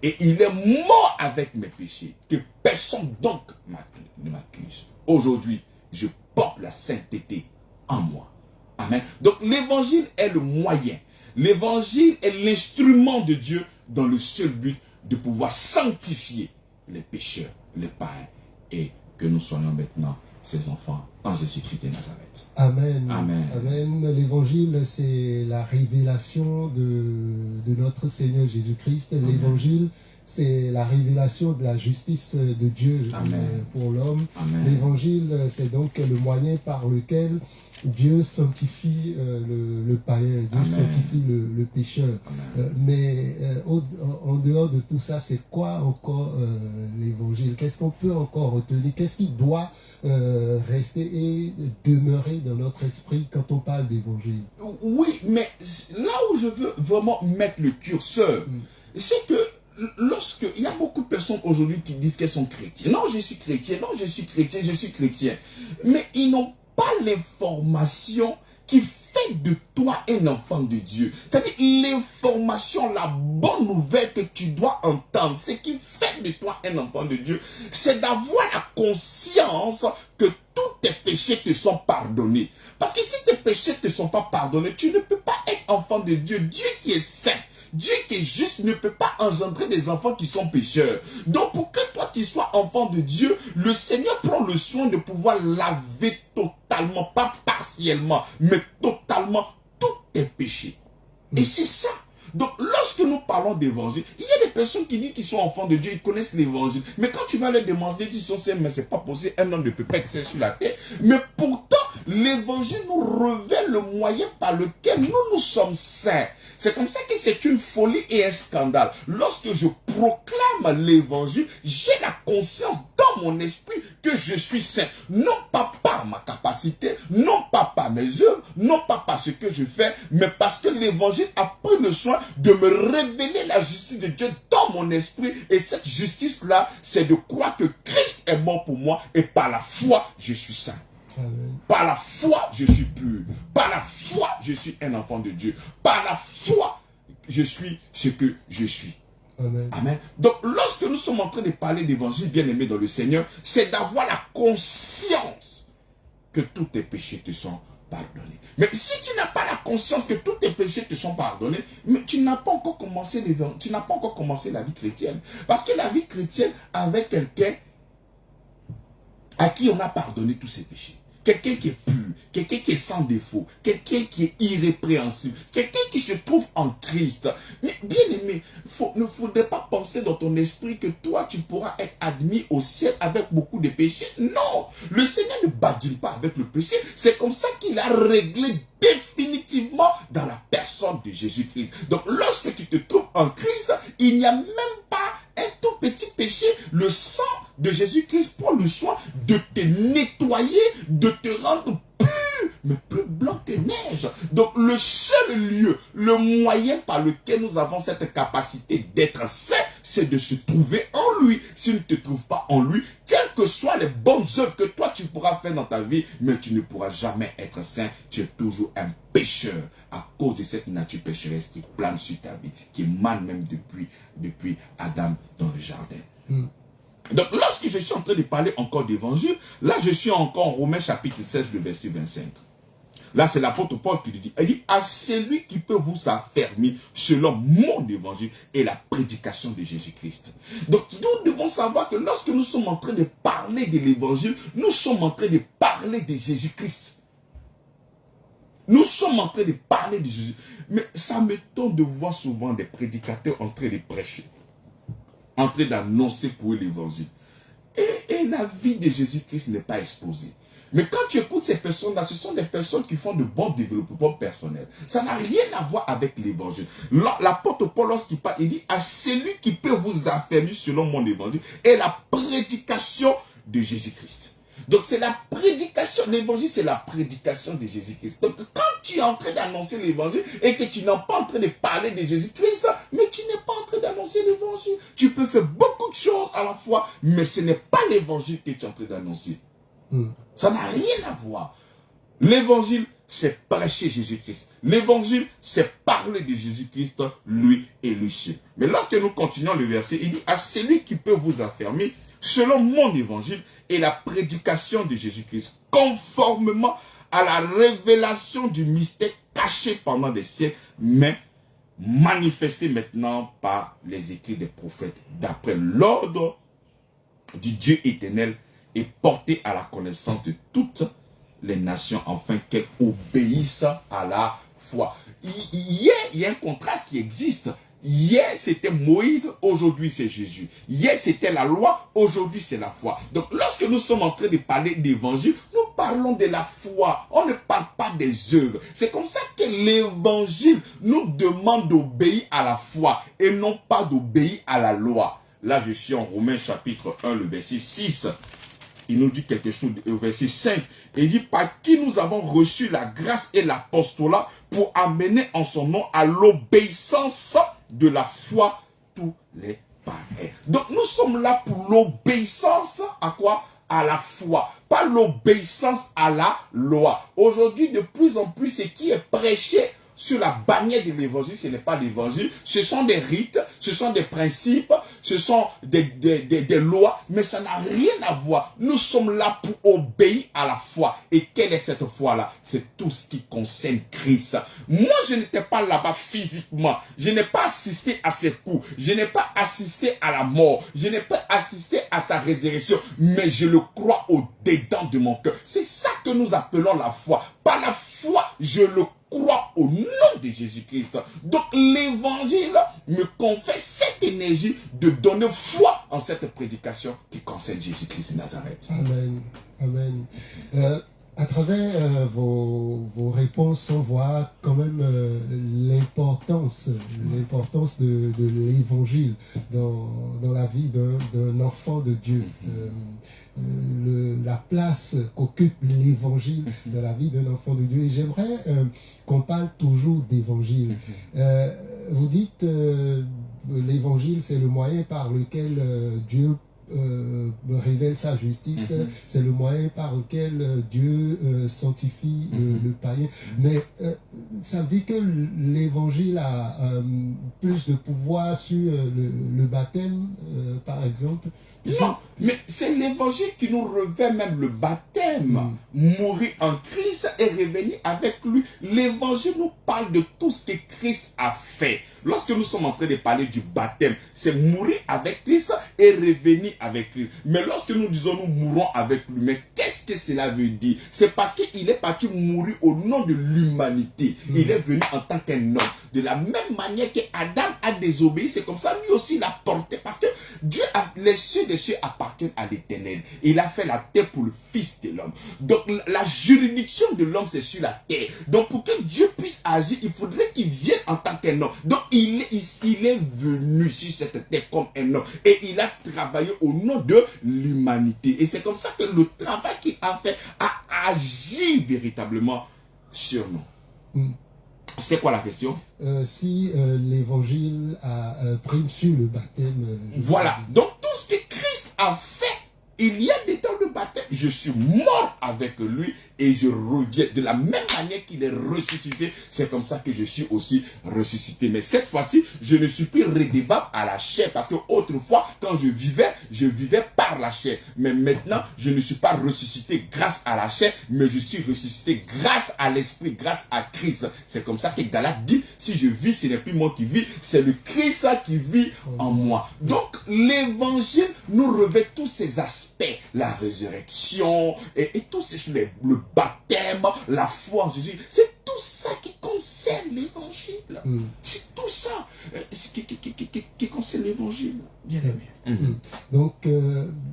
Et il est mort avec mes péchés. Que personne donc ne m'accuse. Aujourd'hui, je porte la sainteté en moi. Amen. Donc l'évangile est le moyen. L'évangile est l'instrument de Dieu dans le seul but de pouvoir sanctifier les pécheurs, les païens, et que nous soyons maintenant ses enfants en Jésus-Christ de Nazareth. Amen. Amen. Amen. L'évangile, c'est la révélation de notre Seigneur Jésus-Christ. L'évangile, c'est la révélation de la justice de Dieu pour l'homme. L'évangile, c'est donc le moyen par lequel Dieu sanctifie le païen, Dieu sanctifie le pécheur. Mais en dehors de tout ça, c'est quoi encore l'évangile? Qu'est-ce qu'on peut encore retenir? Qu'est-ce qui doit rester et demeurer dans notre esprit quand on parle d'évangile? Oui, mais là où je veux vraiment mettre le curseur, c'est que lorsque il y a beaucoup de personnes aujourd'hui qui disent qu'elles sont chrétiennes. Non, je suis chrétien, non, je suis chrétien, je suis chrétien. Mais ils n'ont pas l'information qui fait de toi un enfant de Dieu. C'est-à-dire l'information, la bonne nouvelle que tu dois entendre, ce qui fait de toi un enfant de Dieu, c'est d'avoir la conscience que tous tes péchés te sont pardonnés. Parce que si tes péchés ne te sont pas pardonnés, tu ne peux pas être enfant de Dieu. Dieu qui est saint, Dieu qui est juste ne peut pas engendrer des enfants qui sont pécheurs. Donc pour que toi tu sois enfant de Dieu, le Seigneur prend le soin de pouvoir laver totalement, pas partiellement, mais totalement tous tes péchés. Et c'est ça. Donc lorsque nous parlons d'évangile, il y a des personnes qui disent qu'ils sont enfants de Dieu, ils connaissent l'évangile. Mais quand tu vas leur demander, ils sont saints, mais c'est pas possible, un homme ne peut pas être saint sur la terre. Mais pourtant, l'évangile nous révèle le moyen par lequel nous sommes saints. C'est comme ça que c'est une folie et un scandale. Lorsque je proclame l'évangile, j'ai la conscience dans mon esprit que je suis saint. Non pas par ma capacité, non pas par mes œuvres, non pas par ce que je fais, mais parce que l'évangile a pris le soin de me révéler la justice de Dieu dans mon esprit. Et cette justice-là, c'est de croire que Christ est mort pour moi et par la foi, je suis saint. Amen. Par la foi, je suis pur. Par la foi, je suis un enfant de Dieu. Par la foi, je suis ce que je suis. Amen. Amen. Donc, lorsque nous sommes en train de parler d'évangile, bien-aimé dans le Seigneur, c'est d'avoir la conscience que tous tes péchés te sont pardonnés. Mais si tu n'as pas la conscience que tous tes péchés te sont pardonnés, mais tu n'as pas encore commencé tu n'as pas encore commencé la vie chrétienne. Parce que la vie chrétienne avec quelqu'un à qui on a pardonné tous ses péchés. Quelqu'un qui est pur, quelqu'un qui est sans défaut, quelqu'un qui est irrépréhensible, quelqu'un qui se trouve en Christ. Mais bien aimé, ne faudrait pas penser dans ton esprit que toi tu pourras être admis au ciel avec beaucoup de péchés. Non, le Seigneur ne badine pas avec le péché. C'est comme ça qu'il a réglé définitivement dans la personne de Jésus-Christ. Donc lorsque tu te trouves en Christ, il n'y a même pas un tout petit péché. Le sang de Jésus-Christ prend le soin de te nettoyer, de te rendre pur, mais plus blanc que neige. Donc le seul lieu, le moyen par lequel nous avons cette capacité d'être saint, c'est de se trouver en lui. Si tu ne te trouves pas en lui, quelles que soient les bonnes œuvres que toi tu pourras faire dans ta vie, mais tu ne pourras jamais être saint. Tu es toujours un pécheur à cause de cette nature pécheresse qui plane sur ta vie, qui mane même depuis Adam dans le jardin. Donc, lorsque je suis en train de parler encore d'évangile, là, je suis encore en Romains chapitre 16, le verset 25. Là, c'est l'apôtre Paul qui dit, il dit, à celui qui peut vous affermir selon mon évangile et la prédication de Jésus-Christ. Donc, nous devons savoir que lorsque nous sommes en train de parler de l'évangile, nous sommes en train de parler de Jésus-Christ. Nous sommes en train de parler de Jésus. Mais ça m'étonne de voir souvent des prédicateurs en train de prêcher, en train d'annoncer pour eux l'évangile. Et la vie de Jésus-Christ n'est pas exposée. Mais quand tu écoutes ces personnes-là, ce sont des personnes qui font de bons développements personnels. Ça n'a rien à voir avec l'évangile. L'apôtre Paul, lorsqu'il parle, il dit, à celui qui peut vous affermir selon mon évangile et la prédication de Jésus-Christ. Donc c'est la prédication, l'évangile c'est la prédication de Jésus-Christ. Donc quand tu es en train d'annoncer l'évangile et que tu n'es pas en train de parler de Jésus-Christ, mais tu n'es pas en train d'annoncer l'évangile. Tu peux faire beaucoup de choses à la fois, mais ce n'est pas l'évangile que tu es en train d'annoncer. Ça n'a rien à voir. L'évangile, c'est prêcher Jésus-Christ. L'évangile, c'est parler de Jésus-Christ, lui et lui seul. Mais lorsque nous continuons le verset, il dit, à celui qui peut vous affermir, selon mon évangile et la prédication de Jésus-Christ, conformément à la révélation du mystère caché pendant des siècles, mais manifesté maintenant par les écrits des prophètes, d'après l'ordre du Dieu éternel, et porté à la connaissance de toutes les nations, afin qu'elles obéissent à la foi. Il y a un contraste qui existe. Hier, c'était Moïse, aujourd'hui, c'est Jésus. Hier, c'était la loi, aujourd'hui, c'est la foi. Donc, lorsque nous sommes en train de parler d'évangile, nous parlons de la foi. On ne parle pas des œuvres. C'est comme ça que l'évangile nous demande d'obéir à la foi et non pas d'obéir à la loi. Là, je suis en Romains chapitre 1, le verset 6. Il nous dit quelque chose au verset 5. Il dit, par qui nous avons reçu la grâce et l'apostolat pour amener en son nom à l'obéissance de la foi tous les païens. Donc nous sommes là pour l'obéissance à quoi? À la foi. Pas l'obéissance à la loi. Aujourd'hui, de plus en plus, ce qui est prêché sur la bannière de l'évangile, ce n'est pas l'évangile, ce sont des rites, ce sont des principes, ce sont des lois, mais ça n'a rien à voir. Nous sommes là pour obéir à la foi. Et quelle est cette foi-là? C'est tout ce qui concerne Christ. Moi, je n'étais pas là-bas physiquement. Je n'ai pas assisté à ses coups. Je n'ai pas assisté à la mort. Je n'ai pas assisté à sa résurrection. Mais je le crois au-dedans de mon cœur. C'est ça que nous appelons la foi. Par la foi, je le crois au nom de Jésus-Christ. Donc l'évangile me confère cette énergie de donner foi en cette prédication qui concerne Jésus-Christ de Nazareth. Amen. Amen. À travers vos réponses, on voit quand même l'importance de l'évangile dans la vie d'un enfant de Dieu. La place qu'occupe l'évangile dans la vie d'un enfant de Dieu. Et j'aimerais qu'on parle toujours d'évangile. Vous dites l'évangile, c'est le moyen par lequel Dieu révèle sa justice, c'est le moyen par lequel Dieu sanctifie le païen. Mais ça veut dire que l'évangile a plus de pouvoir sur le baptême, par exemple. Non, mais c'est l'évangile qui nous revêt même le baptême. Mourir en Christ et revenir avec lui. L'évangile nous parle de tout ce que Christ a fait. Lorsque nous sommes en train de parler du baptême, c'est mourir avec Christ et revenir avec Christ. Mais lorsque nous disons nous mourons avec lui, mais qu'est-ce que cela veut dire? C'est parce qu'il est parti mourir au nom de l'humanité. Il est venu en tant qu'un homme. De la même manière que Adam a désobéi, c'est comme ça, lui aussi l'a porté. Parce que Dieu a, les cieux des cieux appartiennent à l'Éternel. Il a fait la terre pour le Fils de l'homme. Donc la juridiction de l'homme, c'est sur la terre. Donc pour que Dieu puisse agir, il faudrait qu'il vienne en tant qu'un homme. Donc il est venu sur cette terre comme un homme. Et il a travaillé au nom de l'humanité. Et c'est comme ça que le travail qu'il a fait a agi véritablement sur nous. C'était quoi la question? Si l'évangile prime sur le baptême. Voilà. Donc tout ce que Christ a fait, il y a des temps de baptême. Je suis mort avec lui et je reviens. De la même manière qu'il est ressuscité, c'est comme ça que je suis aussi ressuscité. Mais cette fois-ci, je ne suis plus redevable à la chair. Parce que autrefois, quand je vivais par la chair. Mais maintenant, je ne suis pas ressuscité grâce à la chair, mais je suis ressuscité grâce à l'Esprit, grâce à Christ. C'est comme ça que Galate dit, si je vis, ce n'est plus moi qui vis, c'est le Christ qui vit en moi. Donc, l'évangile nous revêt tous ces aspects. La résurrection et tout ce, le baptême, la foi en Jésus, c'est tout ça qui concerne l'évangile. C'est tout ça qui concerne l'évangile, bien aimé. Donc,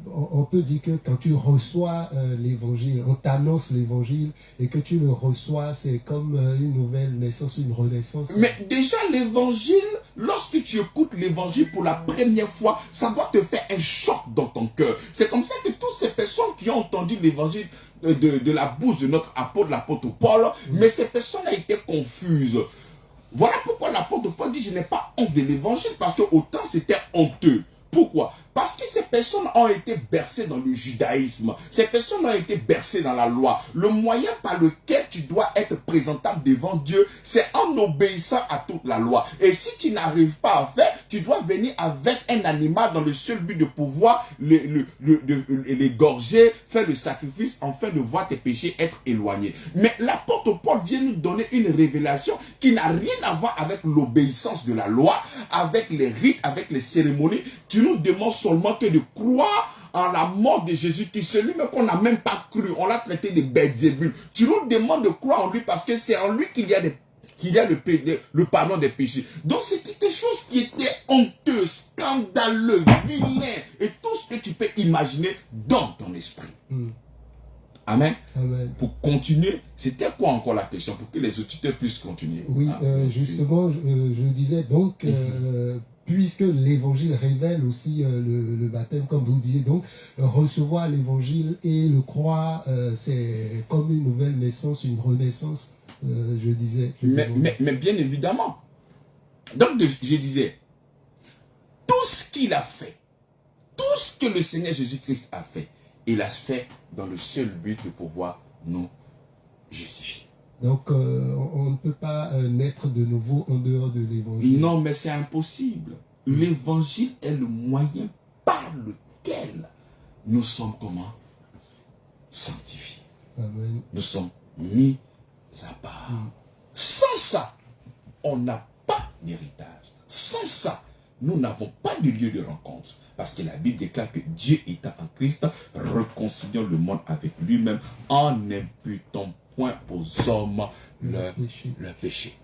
on peut dire que quand tu reçois l'évangile, on t'annonce l'évangile et que tu le reçois, c'est comme une nouvelle naissance, une renaissance. Mais déjà, l'évangile, lorsque tu écoutes l'évangile pour la première fois, ça doit te faire un choc dans ton cœur. C'est comme ça que toutes ces personnes qui ont entendu l'évangile de la bouche de notre apôtre, l'apôtre Paul, mais ces personnes ont été confuses. Voilà pourquoi l'apôtre Paul dit, je n'ai pas honte de l'évangile, parce que autant c'était honteux. Pourquoi? Parce que ces personnes ont été bercées dans le judaïsme. Ces personnes ont été bercées dans la loi. Le moyen par lequel tu dois être présentable devant Dieu, c'est en obéissant à toute la loi. Et si tu n'arrives pas à faire, tu dois venir avec un animal dans le seul but de pouvoir l'égorger, faire le sacrifice, afin de voir tes péchés être éloignés. Mais l'apôtre Paul vient nous donner une révélation qui n'a rien à voir avec l'obéissance de la loi, avec les rites, avec les cérémonies. Tu nous demandes seulement que de croire en la mort de Jésus-Christ, celui même qu'on n'a même pas cru, on l'a traité de Beelzébul. Tu nous demandes de croire en lui parce que c'est en lui qu'il y a le pardon des péchés. Donc c'est quelque chose qui était honteux, scandaleux, vilain et tout ce que tu peux imaginer dans ton esprit. Amen. Amen. Pour continuer, c'était quoi encore la question pour que les auditeurs puissent continuer? Oui, justement, je disais donc, puisque l'évangile révèle aussi le baptême, comme vous le disiez, donc recevoir l'évangile et le croire, c'est comme une nouvelle naissance, une renaissance, je disais. Mais bien évidemment. Donc je disais, tout ce qu'il a fait, tout ce que le Seigneur Jésus-Christ a fait, il a fait dans le seul but de pouvoir nous justifier. Donc, on ne peut pas naître de nouveau en dehors de l'évangile. Non, mais c'est impossible. L'évangile est le moyen par lequel nous sommes comment? Sanctifiés. Amen. Nous sommes mis à part. Sans ça, on n'a pas d'héritage. Sans ça, nous n'avons pas de lieu de rencontre. Parce que la Bible déclare que Dieu étant en Christ, réconciliant le monde avec lui-même en n'imputant point aux hommes leur péché. Le péché,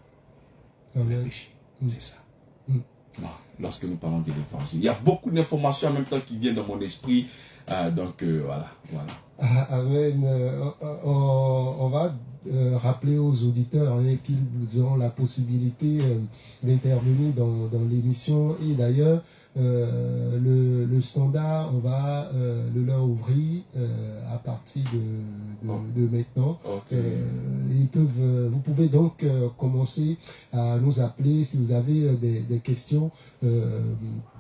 c'est ça. Non, lorsque nous parlons de l'évangile, il y a beaucoup d'informations en même temps qui viennent dans mon esprit. Donc voilà. Amen. rappeler aux auditeurs qu'ils ont la possibilité d'intervenir dans l'émission. Et d'ailleurs, le standard, on va le leur ouvrir à partir de maintenant. Vous pouvez donc commencer à nous appeler si vous avez des questions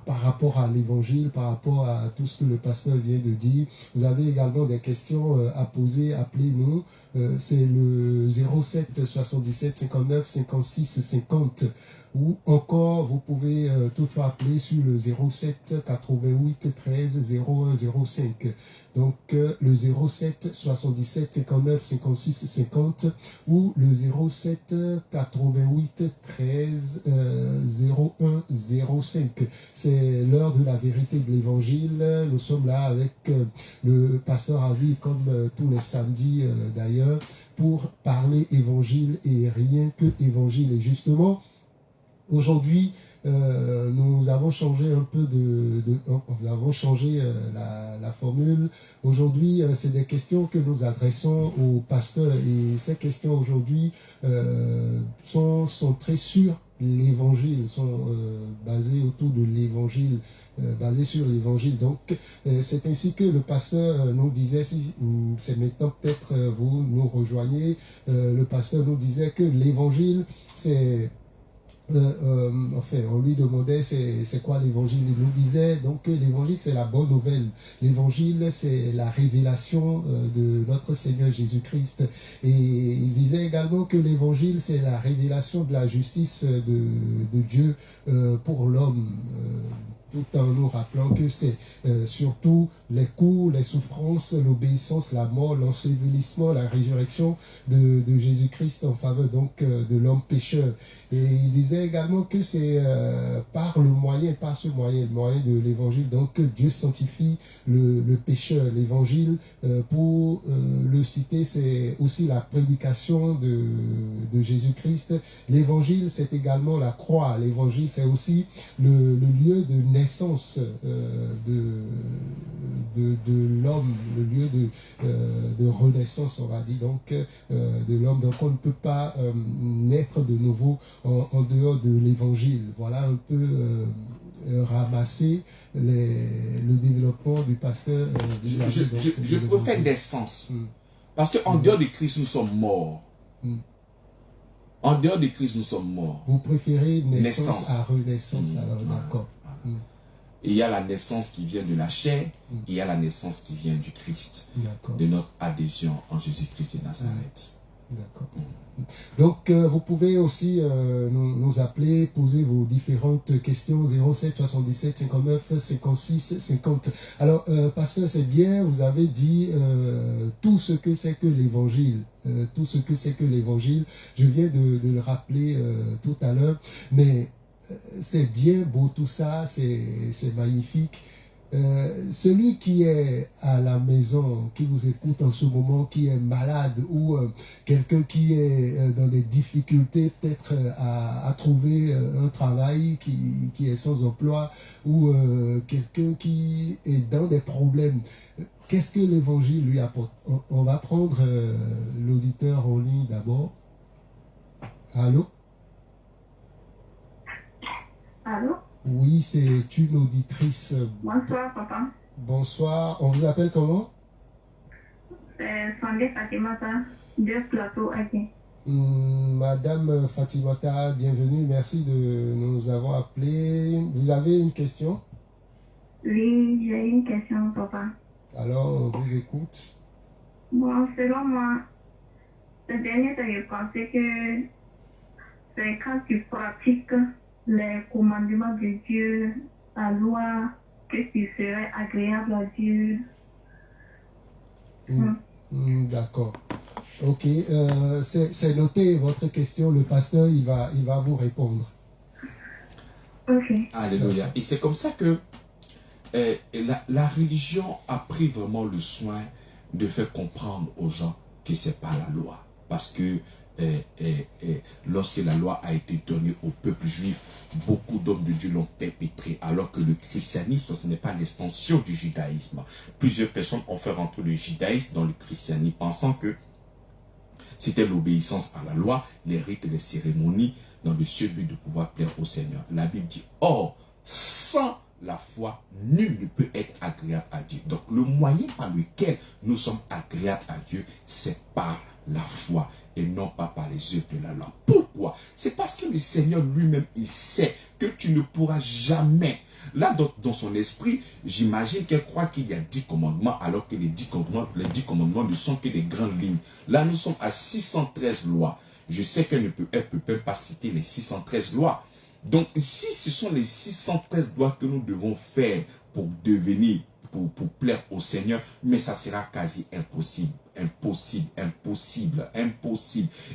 par rapport à l'évangile, par rapport à tout ce que le pasteur vient de dire. Vous avez également des questions à poser, appelez-nous. C'est le 07 77 59 56 50. Ou encore, vous pouvez toutefois appeler sur le 07 88 13 01 05. Donc, le 07 77 59 56 50 ou le 07 88 13 01 05. C'est l'heure de la vérité de l'évangile. Nous sommes là avec le pasteur Avi, comme tous les samedis d'ailleurs, pour parler évangile et rien que évangile. Et justement, aujourd'hui, nous avons changé un peu nous avons changé la formule. Aujourd'hui, c'est des questions que nous adressons aux pasteurs et ces questions aujourd'hui sont centrées sur l'évangile, sont basées autour de l'évangile, basées sur l'évangile. Donc, c'est ainsi que le pasteur nous disait, si c'est maintenant peut-être vous nous rejoignez, le pasteur nous disait que l'évangile, c'est enfin, on lui demandait c'est quoi l'évangile. Il nous disait donc que l'évangile c'est la bonne nouvelle. L'évangile c'est la révélation de notre Seigneur Jésus-Christ. Et il disait également que l'évangile c'est la révélation de la justice de Dieu pour l'homme. Tout en nous rappelant que c'est surtout les coups, les souffrances, l'obéissance, la mort, l'ensevelissement, la résurrection de Jésus-Christ en faveur donc de l'homme pécheur. Et il disait également que c'est par le moyen de l'évangile, donc que Dieu sanctifie le pécheur. L'évangile, pour le citer, c'est aussi la prédication de Jésus-Christ. L'évangile, c'est également la croix. L'évangile, c'est aussi le lieu de naissance de l'homme, le lieu de renaissance, on va dire, donc de l'homme. Donc on ne peut pas naître de nouveau en dehors de l'évangile. Voilà un peu ramasser le développement du pasteur. Je préfère naissance. Parce qu'en dehors de Christ, nous sommes morts. En dehors de Christ, nous sommes morts. Vous préférez naissance à renaissance, alors d'accord. Et il y a la naissance qui vient de la chair, et il y a la naissance qui vient du Christ, de notre adhésion en Jésus-Christ de Nazareth. D'accord. Donc, vous pouvez aussi nous appeler, poser vos différentes questions 07 77 59 56 50. Alors, pasteur, c'est bien, vous avez dit tout ce que c'est que l'évangile. Tout ce que c'est que l'évangile. Je viens de le rappeler tout à l'heure, mais c'est bien beau tout ça, c'est magnifique. Celui qui est à la maison, qui vous écoute en ce moment, qui est malade ou quelqu'un qui est dans des difficultés peut-être à trouver un travail, qui est sans emploi ou quelqu'un qui est dans des problèmes, qu'est-ce que l'évangile lui apporte? On va prendre l'auditeur en ligne d'abord. Allô? Allô? Oui, c'est une auditrice. Bonsoir, papa. Bonsoir. On vous appelle comment? C'est Sandé Fatimata, de Plateau Agen. Madame Fatimata, bienvenue. Merci de nous avoir appelé. Vous avez une question? Oui, j'ai une question, papa. Alors, on vous écoute. Bon, selon moi, ce dernier temps, je pensais que c'est quand tu pratiques les commandements de Dieu, la loi, que tu serais agréable à Dieu. D'accord. Ok, c'est noté votre question. Le pasteur, il va vous répondre. Ok. Alléluia. Et c'est comme ça que la religion a pris vraiment le soin de faire comprendre aux gens que c'est pas la loi. Parce que lorsque la loi a été donnée au peuple juif, beaucoup d'hommes de Dieu l'ont perpétré, alors que le christianisme, ce n'est pas l'extension du judaïsme. Plusieurs personnes ont fait rentrer le judaïsme dans le christianisme, pensant que C'était l'obéissance à la loi, les rites, les cérémonies, dans le seul but de pouvoir plaire au Seigneur. La Bible dit, or, sans la foi, nul ne peut être agréable à Dieu. Donc, le moyen par lequel nous sommes agréables à Dieu, c'est par la foi et non pas par les œuvres de la loi. Pourquoi? C'est parce que le Seigneur lui-même, il sait que tu ne pourras jamais. Là, dans son esprit, j'imagine qu'elle croit qu'il y a 10 commandements, alors que les 10 commandements ne sont que des grandes lignes. Là, nous sommes à 613 lois. Je sais qu'elle ne peut même pas citer les 613 lois. Donc, si ce sont les 613 lois que nous devons faire pour devenir, pour plaire au Seigneur, mais ça sera quasi impossible. Impossible.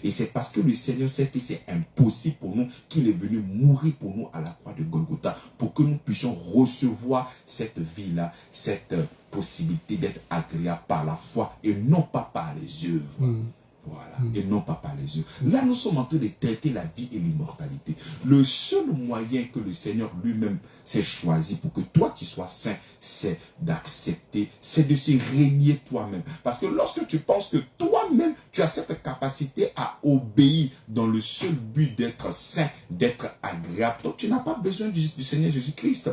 Et c'est parce que le Seigneur sait que c'est impossible pour nous qu'il est venu mourir pour nous à la croix de Golgotha, pour que nous puissions recevoir cette vie-là, cette possibilité d'être agréable par la foi et non pas par les œuvres. Voilà, et non pas par les œuvres. Là, nous sommes en train de traiter la vie et l'immortalité. Le seul moyen que le Seigneur lui-même s'est choisi pour que toi tu sois saint, c'est d'accepter, c'est de se régner toi-même. Parce que lorsque tu penses que toi-même, tu as cette capacité à obéir dans le seul but d'être saint, d'être agréable, donc tu n'as pas besoin du Seigneur Jésus-Christ.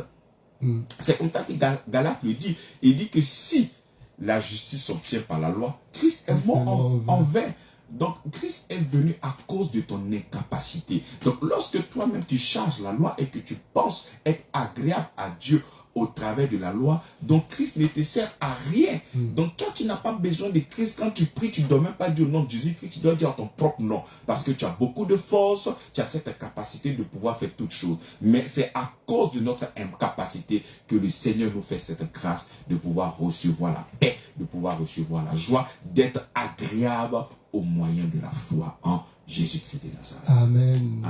C'est comme ça que Galate le dit. Il dit que si la justice s'obtient par la loi, Christ est mort en vain. Donc, Christ est venu à cause de ton incapacité. Donc, lorsque toi-même tu charges la loi et que tu penses être agréable à Dieu au travers de la loi, donc Christ ne te sert à rien. Donc, toi, tu n'as pas besoin de Christ. Quand tu pries, tu ne dois même pas dire au nom de Jésus-Christ, tu dois dire ton propre nom. Parce que tu as beaucoup de force, tu as cette capacité de pouvoir faire toutes choses. Mais c'est à cause de notre incapacité que le Seigneur nous fait cette grâce de pouvoir recevoir la paix, de pouvoir recevoir la joie, d'être agréable au moyen de la foi en Jésus-Christ de Nazareth. Amen.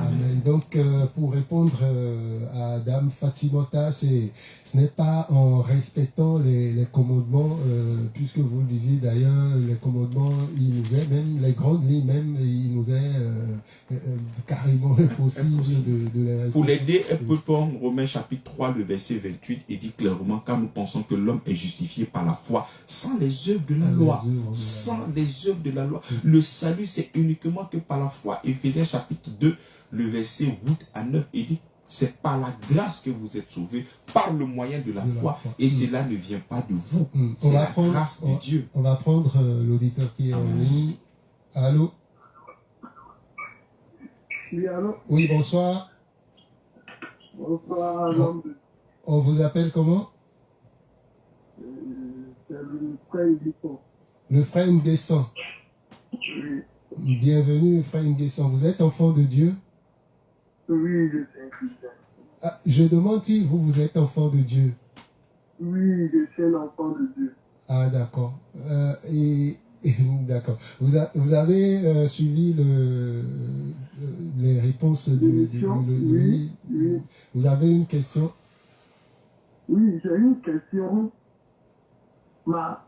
Donc, pour répondre à Dame Fatimota, ce n'est pas en respectant les commandements, puisque vous le disiez d'ailleurs, les commandements, il nous est, même les grandes lignes, même, il nous est carrément impossible de les respecter. Pour l'aider, elle peut prendre Romains chapitre 3, le verset 28, et dit clairement, car nous pensons que l'homme est justifié par la foi, sans les œuvres de la loi. Sans les œuvres de la loi. Le salut, c'est uniquement que par la foi. Éphésiens chapitre 2, le verset 8 à 9, il dit, c'est par la grâce que vous êtes sauvés, par le moyen de la foi. Et cela ne vient pas de vous. C'est la grâce de Dieu. On va prendre l'auditeur qui est en ligne. Allô? Oui, allô? Oui, bonsoir. Bonsoir, l'homme de... On vous appelle comment? C'est le frère Ndesson. Le frère Ndesson. Oui. Bienvenue, frère Ndesson. Vous êtes enfant de Dieu? Oui, je suis un chrétien. Ah, je demande si vous êtes enfant de Dieu. Oui, je suis un enfant de Dieu. Ah, d'accord. D'accord. Vous avez suivi les réponses oui. Vous avez une question? Oui, j'ai une question. Ma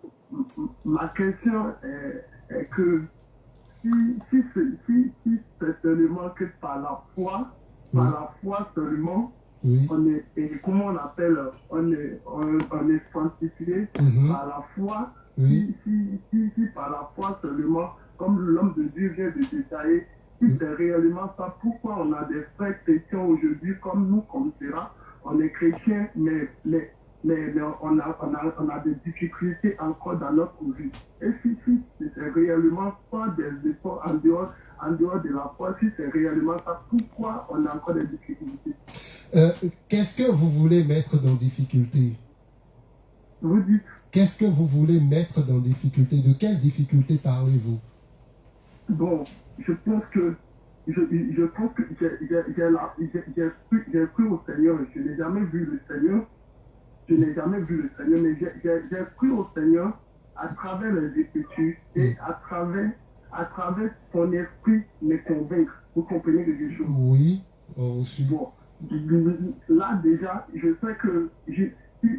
question est que si c'est seulement que par la foi seulement, oui. on est, et comment on appelle, on est sanctifié par la foi. Oui. Si par la foi seulement, comme l'homme de Dieu vient de détailler, si c'est réellement ça, pourquoi on a des frères chrétiens aujourd'hui comme nous, comme cela, on est chrétiens, mais on a des difficultés encore dans notre vie. Et si c'est réellement pas des efforts en dehors de la foi, si c'est réellement ça, pourquoi on a encore des difficultés? Qu'est-ce que vous voulez mettre dans difficulté? Vous dites? Qu'est-ce que vous voulez mettre dans difficulté? De quelle difficulté parlez-vous? Bon, je pense que j'ai cru au Seigneur. Je n'ai jamais vu le Seigneur. Mais j'ai cru au Seigneur à travers les Écritures et à travers son esprit me convaincre. Vous comprenez quelque chose? Oui, on vous suit. Bon, là déjà, je sais que je sais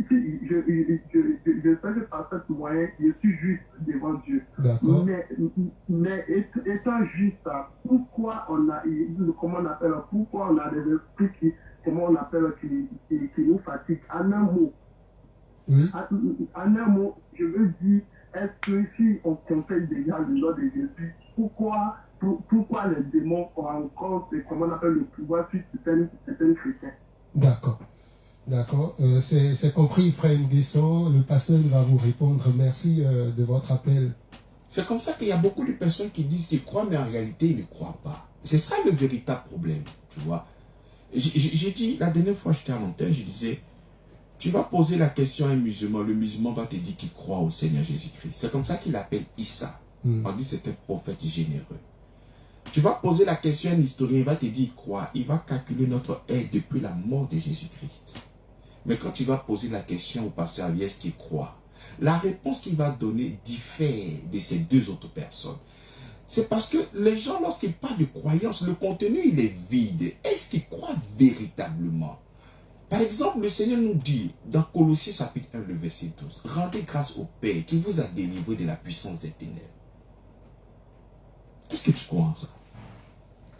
que par ce moyen, je suis juste devant Dieu. D'accord. Mais étant juste, pourquoi on a des esprits qui nous fatiguent? En un mot, oui. en un mot, je veux dire, est-ce que si on confesse déjà le nom de Jésus, pourquoi les démons ont encore, comment on appelle, le pouvoir sur certains chrétiens? D'accord. D'accord. C'est compris, frère Nguesson. Le pasteur va vous répondre. Merci de votre appel. C'est comme ça qu'il y a beaucoup de personnes qui disent qu'ils croient, mais en réalité, ils ne croient pas. C'est ça le véritable problème, tu vois. J'ai dit, la dernière fois, j'étais à l'antenne, je disais, tu vas poser la question à un musulman, le musulman va te dire qu'il croit au Seigneur Jésus-Christ. C'est comme ça qu'il appelle Issa. On dit c'est un prophète généreux. Tu vas poser la question à un historien, il va te dire qu'il croit. Il va calculer notre ère depuis la mort de Jésus-Christ. Mais quand tu vas poser la question au pasteur Avier, est-ce qu'il croit? La réponse qu'il va donner diffère de ces deux autres personnes. C'est parce que les gens, lorsqu'ils parlent de croyance, le contenu, il est vide. Est-ce qu'ils croient véritablement? Par exemple, le Seigneur nous dit, dans Colossiens chapitre 1, le verset 12, « Rendez grâce au Père qui vous a délivré de la puissance des ténèbres. » Est-ce que tu crois en ça?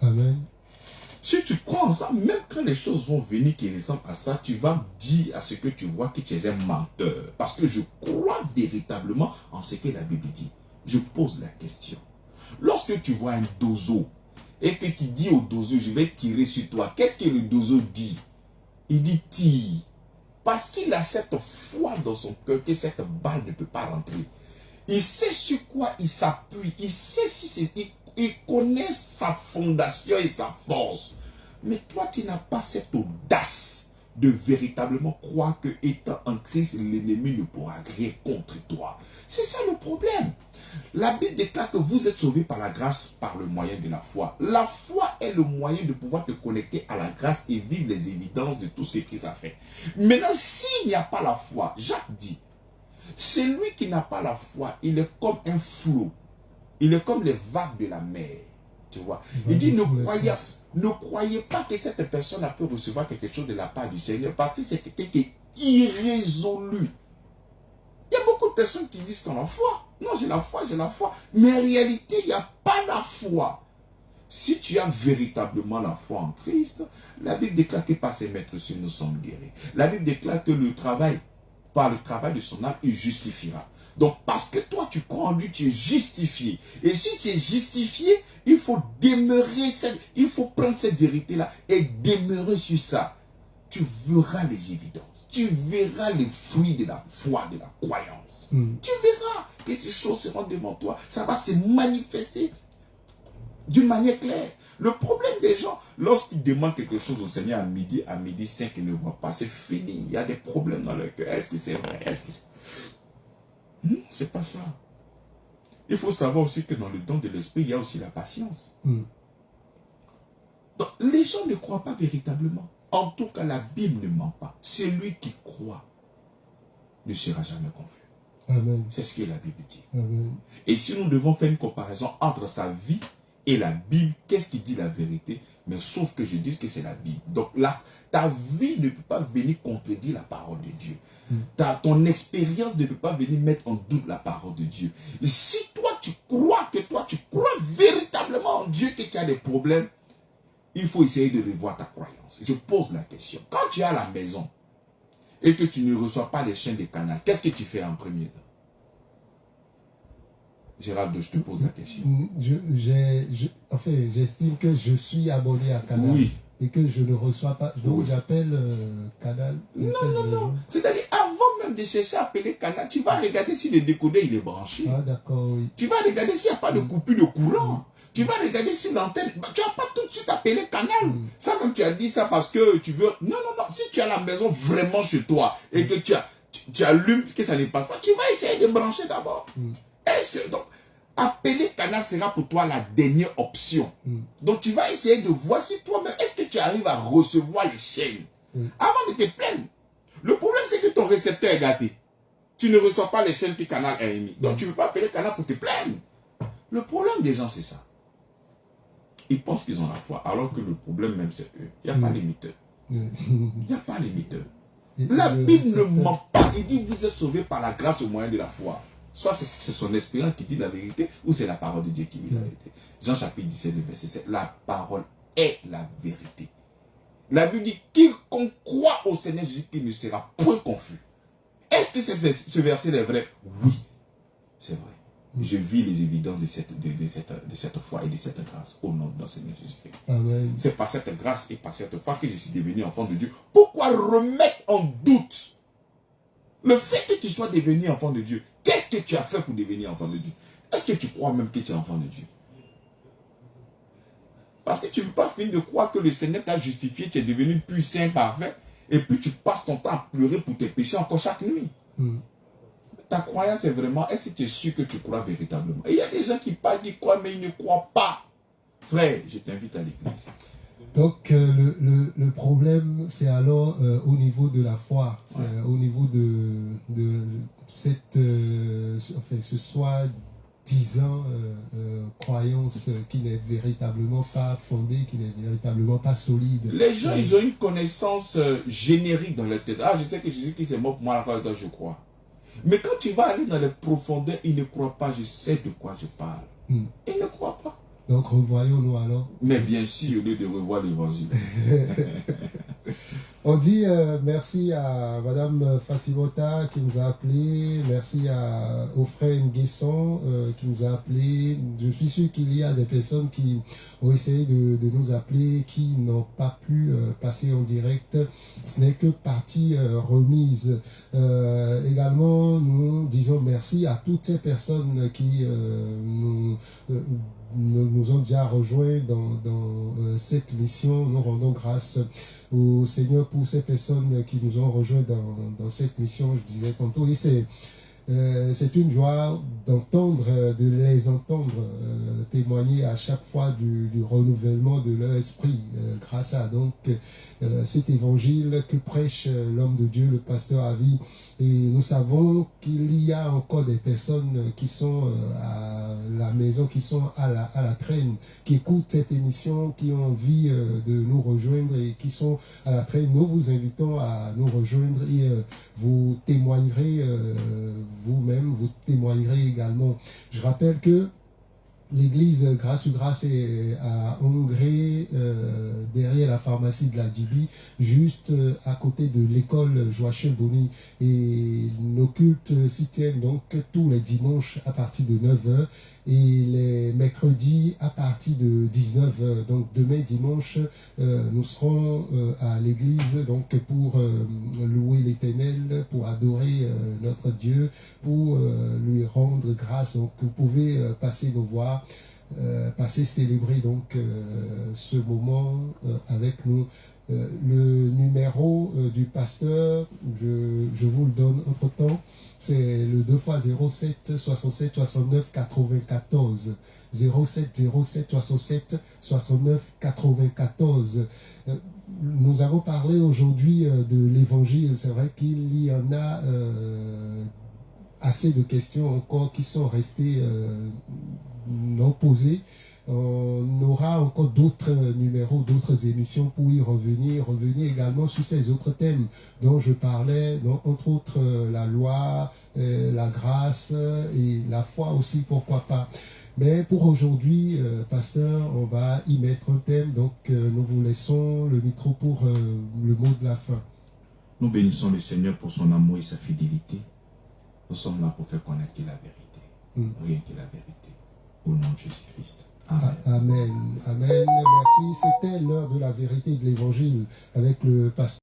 Amen. Si tu crois en ça, même quand les choses vont venir qui ressemblent à ça, tu vas dire à ce que tu vois que tu es un menteur. Parce que je crois véritablement en ce que la Bible dit. Je pose la question. Lorsque tu vois un dozo et que tu dis au dozo, je vais tirer sur toi, qu'est-ce que le dozo dit? Il dit tire. Parce qu'il a cette foi dans son cœur que cette balle ne peut pas rentrer. Il sait sur quoi il s'appuie. Il sait si c'est... Il connaît sa fondation et sa force. Mais toi, tu n'as pas cette audace de véritablement croire que étant en Christ, l'ennemi ne pourra rien contre toi. C'est ça le problème. La Bible déclare que vous êtes sauvés par la grâce, par le moyen de la foi. La foi est le moyen de pouvoir te connecter à la grâce et vivre les évidences de tout ce que Christ a fait. Maintenant, s'il n'y a pas la foi, Jacques dit, celui qui n'a pas la foi, il est comme un flot. Il est comme les vagues de la mer. Tu vois. Il dit, ne croyez pas que cette personne a pu recevoir quelque chose de la part du Seigneur parce que c'est quelqu'un qui est irrésolu. Il y a beaucoup de personnes qui disent qu'on a la foi. Non, j'ai la foi, j'ai la foi. Mais en réalité, il n'y a pas la foi. Si tu as véritablement la foi en Christ, la Bible déclare que par ses maîtres nous sommes guéris. La Bible déclare que le travail, par le travail de son âme, il justifiera. Donc, parce que toi, tu crois en lui, tu es justifié. Et si tu es justifié, il faut demeurer, il faut prendre cette vérité-là et demeurer sur ça. Tu verras les évidences. Tu verras les fruits de la foi, de la croyance. Tu verras que ces choses seront devant toi. Ça va se manifester d'une manière claire. Le problème des gens, lorsqu'ils demandent quelque chose au Seigneur à midi 5, ils ne voient pas. C'est fini. Il y a des problèmes dans leur cœur. Est-ce que c'est vrai? Est-ce que c'est... Non, c'est pas ça. Il faut savoir aussi que dans le don de l'esprit, il y a aussi la patience. Donc, les gens ne croient pas véritablement. En tout cas, la Bible ne ment pas. Celui qui croit ne sera jamais confus. Amen. C'est ce que la Bible dit. Amen. Et si nous devons faire une comparaison entre sa vie et la Bible, qu'est-ce qui dit la vérité? Mais sauf que je dis que c'est la Bible. Donc là, ta vie ne peut pas venir contredire la parole de Dieu. Ton expérience ne peut pas venir mettre en doute la parole de Dieu. Et si toi tu crois véritablement en Dieu que tu as des problèmes, il faut essayer de revoir ta croyance. Je pose la question. Quand tu es à la maison et que tu ne reçois pas les chaînes de Canal, qu'est-ce que tu fais en premier temps? Gérald, je te pose la question. J'estime que je suis abonné à Canal. Oui. Et que je ne reçois pas. Donc Oui. j'appelle Canal. Non. C'est-à-dire, avant même de chercher à appeler Canal, tu vas regarder si le décodeur il est branché. Ah d'accord, oui. Tu vas regarder s'il n'y a pas de coupure de courant. Tu vas regarder si l'antenne... Tu n'as pas tout de suite appelé Canal. Ça même, tu as dit ça parce que tu veux... Non. Si tu es à la maison vraiment chez toi et que tu allumes, que ça ne passe pas, tu vas essayer de brancher d'abord. Est-ce que... Donc, appeler Canal sera pour toi la dernière option. Donc, tu vas essayer de voir si toi-même, est-ce que tu arrives à recevoir les chaînes avant de te plaindre. Le problème, c'est que ton récepteur est gâté. Tu ne reçois pas les chaînes que Canal a émis. Donc, tu ne peux pas appeler Canal pour te plaindre. Le problème des gens, c'est ça. Ils pensent qu'ils ont la foi, alors que le problème même, c'est eux. Il n'y a pas limiteur. Il n'y a pas limiteur. La Bible ne ment pas. Il dit, vous êtes sauvés par la grâce au moyen de la foi. Soit c'est son expérience qui dit la vérité, ou c'est la parole de Dieu qui dit la vérité. Jean chapitre 17, verset 7. La parole est la vérité. La Bible dit, quiconque croit au Seigneur Jésus, qui ne sera point confus. Est-ce que ce verset est vrai? Oui. C'est vrai. Je vis les évidences de cette foi et de cette grâce au nom de notre Seigneur Jésus-Christ. C'est par cette grâce et par cette foi que je suis devenu enfant de Dieu. Pourquoi remettre en doute le fait que tu sois devenu enfant de Dieu? Qu'est-ce que tu as fait pour devenir enfant de Dieu? Est-ce que tu crois même que tu es enfant de Dieu? Parce que tu ne peux pas finir de croire que le Seigneur t'a justifié, tu es devenu puissant, parfait, et puis tu passes ton temps à pleurer pour tes péchés encore chaque nuit. Ta croyance est vraiment, est-ce que tu es sûr que tu crois véritablement? Et il y a des gens qui parlent, qui croient, mais ils ne croient pas. Frère, je t'invite à l'église. Donc, le problème, c'est alors au niveau de la foi, au niveau de cette, enfin, ce soi-disant croyance qui n'est véritablement pas fondée, qui n'est véritablement pas solide. Les gens, ils ont une connaissance générique dans leur tête. Ah, je sais que Jésus-Christ est mort pour moi, là, je crois. Mais quand tu vas aller dans les profondeurs, ils ne croient pas, je sais de quoi je parle. Ils ne croient pas. Donc revoyons-nous alors. Mais bien sûr, au lieu de revoir l'évangile. On dit merci à Madame Fatimota qui nous a appelé, merci au frère Nguesson qui nous a appelé. Je suis sûr qu'il y a des personnes qui ont essayé de nous appeler, qui n'ont pas pu passer en direct. Ce n'est que partie remise. Également, nous disons merci à toutes ces personnes qui nous ont déjà rejoints dans cette mission. Nous rendons grâce au Seigneur pour ces personnes qui nous ont rejoints dans cette mission, je disais tantôt. Et c'est une joie d'entendre, de les entendre témoigner à chaque fois du renouvellement de leur esprit grâce à donc cet évangile que prêche l'homme de Dieu, le pasteur Avi. Et nous savons qu'il y a encore des personnes qui sont à la maison, qui sont à la traîne, qui écoutent cette émission, qui ont envie de nous rejoindre et qui sont à la traîne. Nous vous invitons à nous rejoindre et vous témoignerez vous-même, vous témoignerez également. Je rappelle que l'église Grâce sur Grâce est à Hongrie, derrière la pharmacie de la Djibi, juste à côté de l'école Joachim Bonny. Et nos cultes s'y tiennent donc tous les dimanches à partir de 9h et les mercredis à partir de 19h. Donc demain dimanche, nous serons à l'église donc pour louer l'Éternel, pour adorer notre Dieu, pour lui rendre grâce. Donc vous pouvez passer nous voir, passer célébrer donc ce moment avec nous. Le numéro du pasteur, je vous le donne entre temps, c'est le 2x07 67 69 94. 07 07 67 69 94. Nous avons parlé aujourd'hui de l'évangile. C'est vrai qu'il y en a assez de questions encore qui sont restées non posées. On aura encore d'autres numéros, d'autres émissions pour y revenir également sur ces autres thèmes dont je parlais, dont, entre autres la loi, la grâce et la foi aussi, pourquoi pas. Mais pour aujourd'hui, pasteur, on va y mettre un thème, donc nous vous laissons le micro pour le mot de la fin. Nous bénissons le Seigneur pour son amour et sa fidélité. Nous sommes là pour faire connaître la vérité, rien que la vérité, au nom de Jésus-Christ. Amen. Amen. Amen. Merci. C'était l'heure de la vérité de l'évangile avec le pasteur.